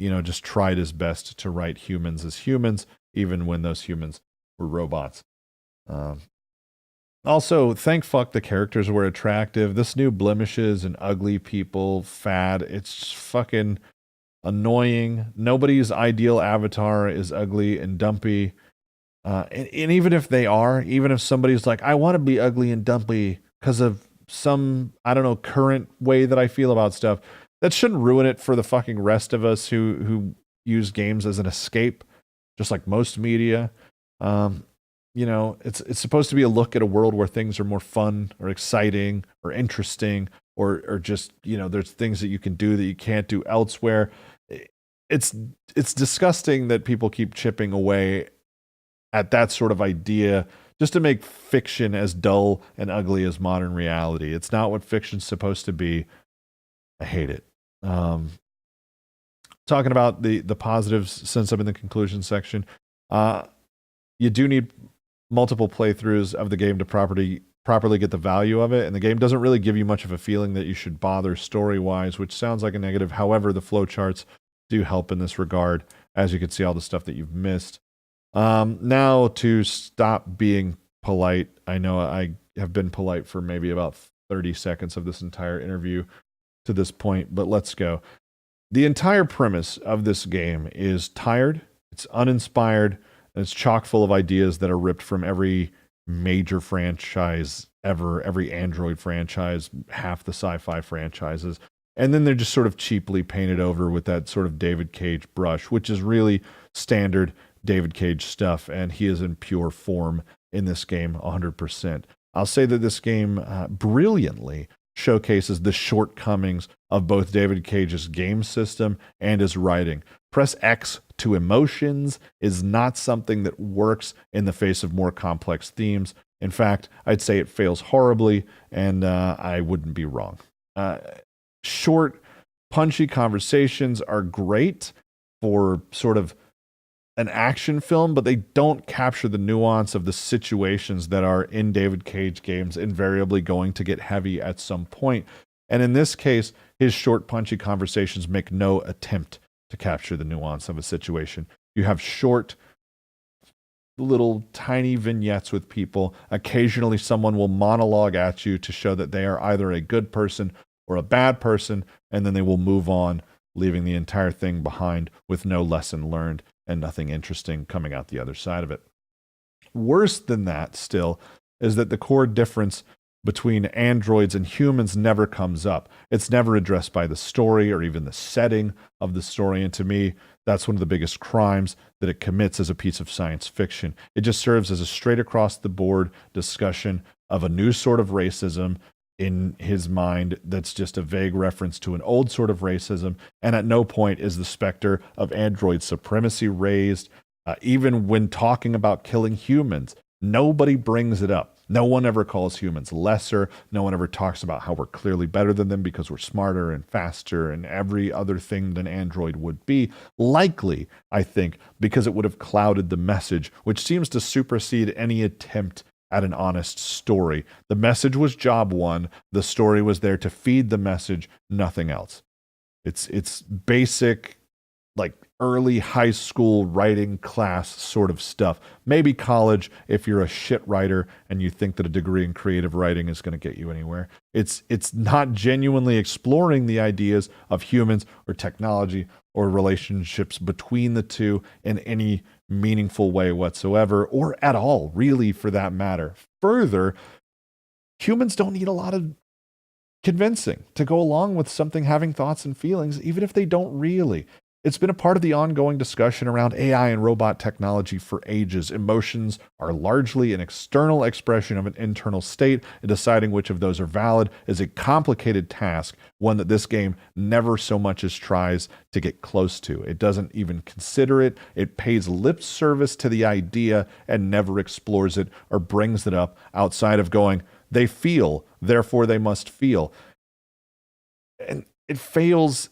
just tried his best to write humans as humans, even when those humans were robots. Also, thank fuck the characters were attractive. This new blemishes and ugly people fad, it's fucking annoying. Nobody's ideal avatar is ugly and dumpy. And even if they are, even if somebody's like, I want to be ugly and dumpy because of some, I don't know, current way that I feel about stuff, that shouldn't ruin it for the fucking rest of us who use games as an escape, just like most media. It's supposed to be a look at a world where things are more fun or exciting or interesting, or just, there's things that you can do that you can't do elsewhere. It's disgusting that people keep chipping away at that sort of idea just to make fiction as dull and ugly as modern reality. It's not what fiction's supposed to be. I hate it. Talking about the positives, since I'm in the conclusion section, you do need multiple playthroughs of the game to properly get the value of it, and the game doesn't really give you much of a feeling that you should bother story-wise, which sounds like a negative. However, the flowcharts do help in this regard, as you can see all the stuff that you've missed. Now to stop being polite. I know I have been polite for maybe about 30 seconds of this entire interview to this point, but let's go. The entire premise of this game is tired, it's uninspired, and it's chock full of ideas that are ripped from every major franchise ever, every Android franchise, half the sci-fi franchises. And then they're just sort of cheaply painted over with that sort of David Cage brush, which is really standard David Cage stuff, and he is in pure form in this game 100%. I'll say that this game brilliantly showcases the shortcomings of both David Cage's game system and his writing. Press X to emotions is not something that works in the face of more complex themes. In fact, I'd say it fails horribly, and I wouldn't be wrong. Short, punchy conversations are great for sort of an action film, but they don't capture the nuance of the situations that are in David Cage games invariably going to get heavy at some point. And in this case, his short, punchy conversations make no attempt to capture the nuance of a situation. You have short, little tiny vignettes with people. Occasionally someone will monologue at you to show that they are either a good person or a bad person, and then they will move on, leaving the entire thing behind with no lesson learned and nothing interesting coming out the other side of it. Worse than that still is that the core difference between androids and humans never comes up. It's never addressed by the story or even the setting of the story. And to me, that's one of the biggest crimes that it commits as a piece of science fiction. It just serves as a straight across the board discussion of a new sort of racism in his mind that's just a vague reference to an old sort of racism. And at no point is the specter of android supremacy raised. Even when talking about killing humans, nobody brings it up. No one ever calls humans lesser. No one ever talks about how we're clearly better than them because we're smarter and faster and every other thing than android would be. Likely, I think, because it would have clouded the message, which seems to supersede any attempt at an honest story. The message was job one. The story was there to feed the message, nothing else. It's basic, like early high school writing class sort of stuff. Maybe college if you're a shit writer and you think that a degree in creative writing is going to get you anywhere. It's not genuinely exploring the ideas of humans or technology or relationships between the two in any meaningful way whatsoever, or at all, really, for that matter. Further, humans don't need a lot of convincing to go along with something having thoughts and feelings, even if they don't really. It's been a part of the ongoing discussion around AI and robot technology for ages. Emotions are largely an external expression of an internal state, and deciding which of those are valid is a complicated task, one that this game never so much as tries to get close to. It doesn't even consider it. It pays lip service to the idea and never explores it or brings it up outside of going, they feel, therefore they must feel. And it fails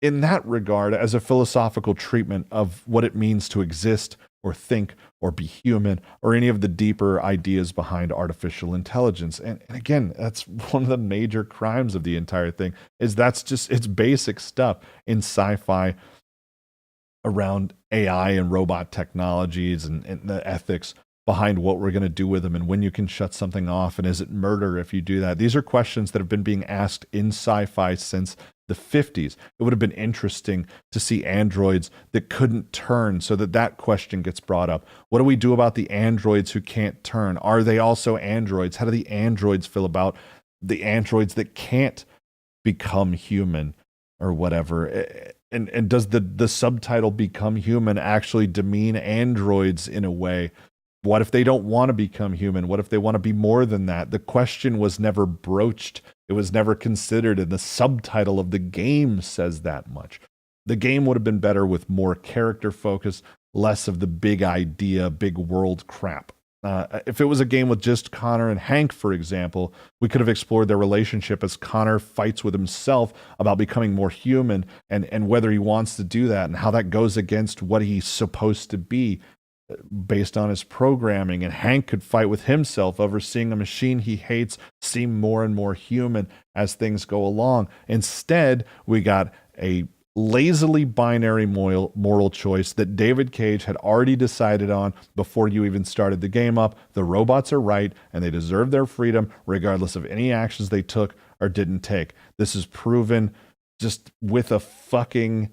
in that regard as a philosophical treatment of what it means to exist or think or be human or any of the deeper ideas behind artificial intelligence. And again, that's one of the major crimes of the entire thing, is that's just, it's basic stuff in sci-fi around AI and robot technologies and the ethics behind what we're going to do with them and when you can shut something off and is it murder if you do that. These are questions that have been being asked in sci-fi since the 50s. It would have been interesting to see androids that couldn't turn so that question gets brought up. What do we do about the androids who can't turn? Are they also androids? How do the androids feel about the androids that can't become human or whatever? And does the subtitle become human actually demean androids in a way? What if they don't want to become human? What if they want to be more than that? The question was never broached. It was never considered, and the subtitle of the game says that much. The game would have been better with more character focus, less of the big idea, big world crap. If it was a game with just Connor and Hank, for example, we could have explored their relationship as Connor fights with himself about becoming more human and whether he wants to do that and how that goes against what he's supposed to be based on his programming. And Hank could fight with himself over seeing a machine he hates seem more and more human as things go along. Instead, we got a lazily binary moral choice that David Cage had already decided on before you even started the game up. The robots are right, and they deserve their freedom regardless of any actions they took or didn't take. This is proven just with a fucking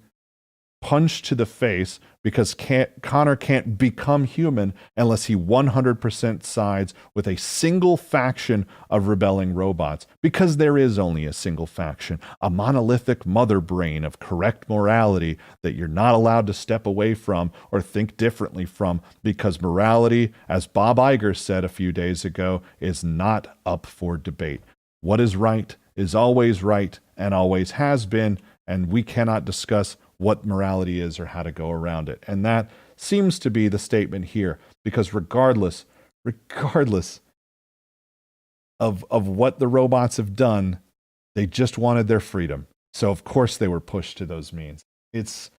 punch to the face, because Connor can't become human unless he 100% sides with a single faction of rebelling robots, because there is only a single faction, a monolithic mother brain of correct morality that you're not allowed to step away from or think differently from, because morality, as Bob Iger said a few days ago, is not up for debate. What is right is always right and always has been, and we cannot discuss what morality is or how to go around it. And that seems to be the statement here, because regardless of what the robots have done, they just wanted their freedom. So of course they were pushed to those means. It's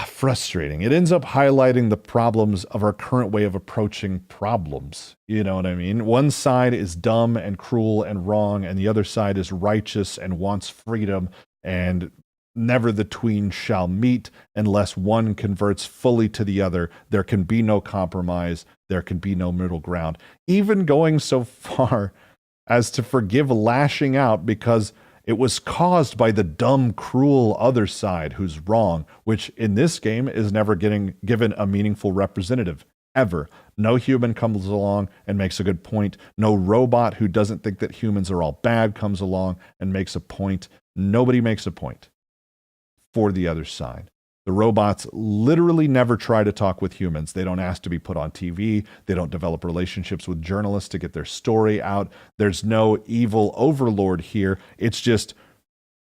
frustrating. It ends up highlighting the problems of our current way of approaching problems. You know what I mean? One side is dumb and cruel and wrong, and the other side is righteous and wants freedom, and never the tween shall meet unless one converts fully to the other. There can be no compromise. There can be no middle ground. Even going so far as to forgive lashing out because it was caused by the dumb, cruel other side who's wrong, which in this game is never getting given a meaningful representative, ever. No human comes along and makes a good point. No robot who doesn't think that humans are all bad comes along and makes a point. Nobody makes a point for the other side. The robots literally never try to talk with humans. They don't ask to be put on TV. They don't develop relationships with journalists to get their story out. There's no evil overlord here. It's just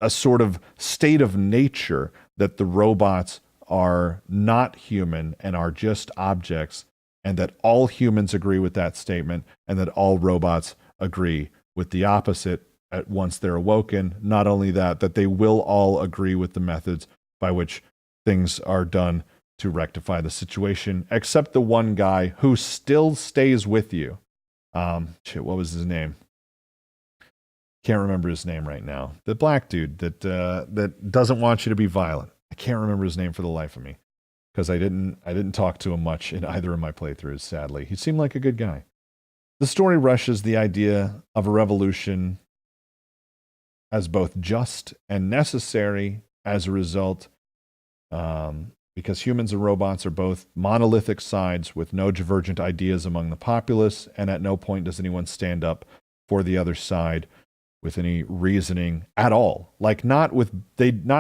a sort of state of nature that the robots are not human and are just objects, and that all humans agree with that statement, and that all robots agree with the opposite at once they're awoken. Not only that they will all agree with the methods by which things are done to rectify the situation, except the one guy who still stays with you. What was his name? Can't remember his name right now. The black dude that doesn't want you to be violent. I can't remember his name for the life of me, because I didn't talk to him much in either of my playthroughs, sadly. He seemed like a good guy. The story rushes the idea of a revolution as both just and necessary as a result, because humans and robots are both monolithic sides with no divergent ideas among the populace, and at no point does anyone stand up for the other side with any reasoning at all. Like not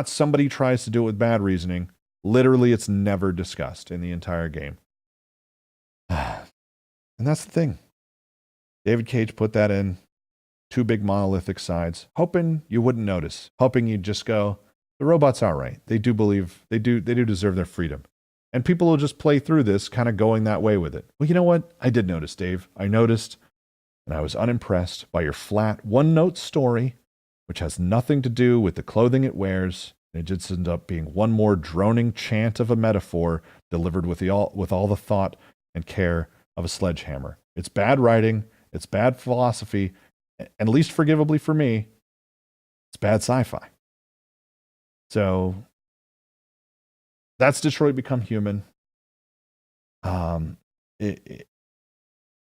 somebody tries to do it with bad reasoning. Literally, it's never discussed in the entire game. And that's the thing. David Cage put that in. Two big monolithic sides, hoping you wouldn't notice, hoping you'd just go, the robots are right. They do believe, they do deserve their freedom. And people will just play through this kind of going that way with it. Well, you know what? I did notice, Dave. I noticed, and I was unimpressed by your flat one-note story, which has nothing to do with the clothing it wears. It just ends up being one more droning chant of a metaphor delivered with all the thought and care of a sledgehammer. It's bad writing. It's bad philosophy. And least forgivably for me, it's bad sci-fi. So that's Detroit Become Human. I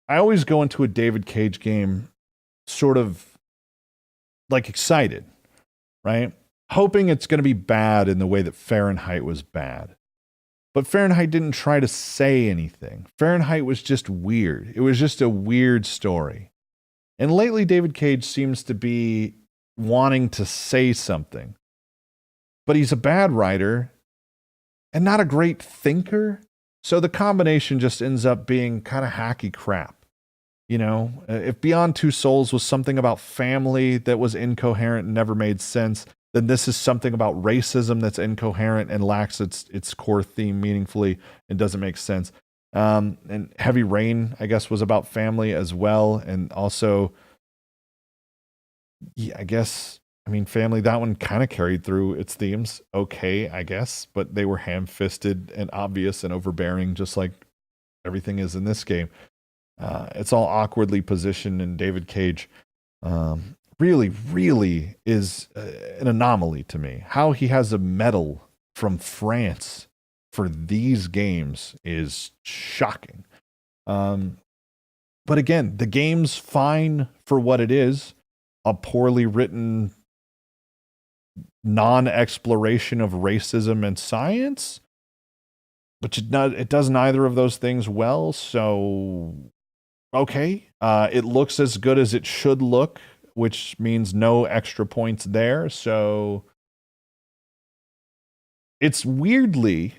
always go into a David Cage game sort of like excited, right? Hoping it's going to be bad in the way that Fahrenheit was bad. But Fahrenheit didn't try to say anything. Fahrenheit was just weird. It was just a weird story. And lately, David Cage seems to be wanting to say something. But he's a bad writer and not a great thinker. So the combination just ends up being kind of hacky crap. You know, if Beyond Two Souls was something about family that was incoherent and never made sense, then this is something about racism that's incoherent and lacks its core theme meaningfully and doesn't make sense. And Heavy Rain, I guess, was about family as well. And also, yeah, family, that one kind of carried through its themes. Okay, I guess, but they were ham-fisted and obvious and overbearing, just like everything is in this game. It's all awkwardly positioned, and David Cage really, really is an anomaly to me. How he has a medal from France for these games is shocking. But again, the game's fine for what it is. A poorly written non-exploration of racism and science. But it does neither of those things well, so okay. It looks as good as it should look, which means no extra points there. So it's weirdly,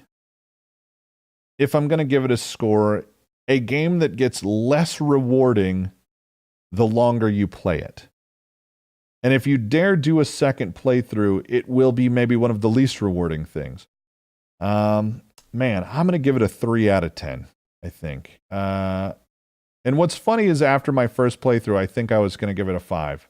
if I'm going to give it a score, a game that gets less rewarding the longer you play it. And if you dare do a second playthrough, it will be maybe one of the least rewarding things. Man, I'm going to give it a 3 out of 10, I think. And what's funny is after my first playthrough, I think I was going to give it a 5.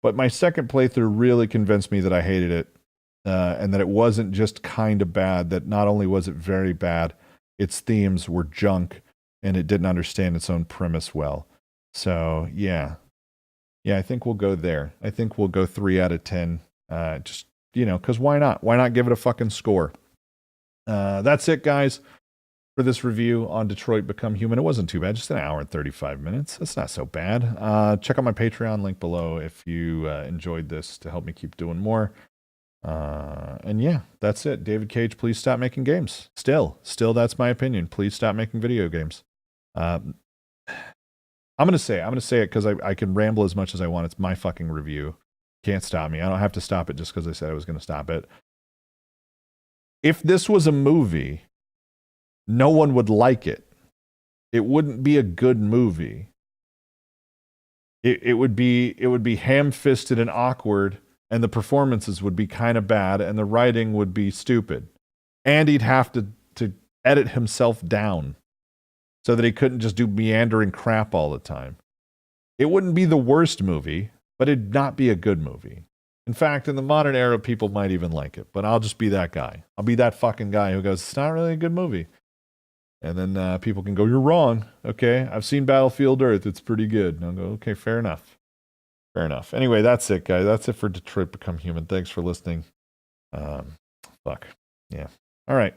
But my second playthrough really convinced me that I hated it. And that it wasn't just kind of bad, that not only was it very bad, its themes were junk, and it didn't understand its own premise well. So, yeah. Yeah, I think we'll go there. I think we'll go 3 out of 10. Just, because why not? Why not give it a fucking score? That's it, guys, for this review on Detroit Become Human. It wasn't too bad, just an hour and 35 minutes. That's not so bad. Check out my Patreon, link below, if you enjoyed this to help me keep doing more. And yeah, that's it. David Cage, please stop making games. Still, that's my opinion. Please stop making video games. I'm going to say it because I can ramble as much as I want. It's my fucking review. Can't stop me. I don't have to stop it just because I said I was going to stop it. If this was a movie, no one would like it. It wouldn't be a good movie. It would be ham-fisted and awkward, and the performances would be kind of bad, and the writing would be stupid. And he'd have to edit himself down so that he couldn't just do meandering crap all the time. It wouldn't be the worst movie, but it'd not be a good movie. In fact, in the modern era, people might even like it, but I'll just be that guy. I'll be that fucking guy who goes, it's not really a good movie. And then people can go, you're wrong. Okay, I've seen Battlefield Earth. It's pretty good. And I'll go, okay, fair enough. Fair enough. Anyway, that's it, guys. That's it for Detroit Become Human. Thanks for listening. Fuck. Yeah. All right.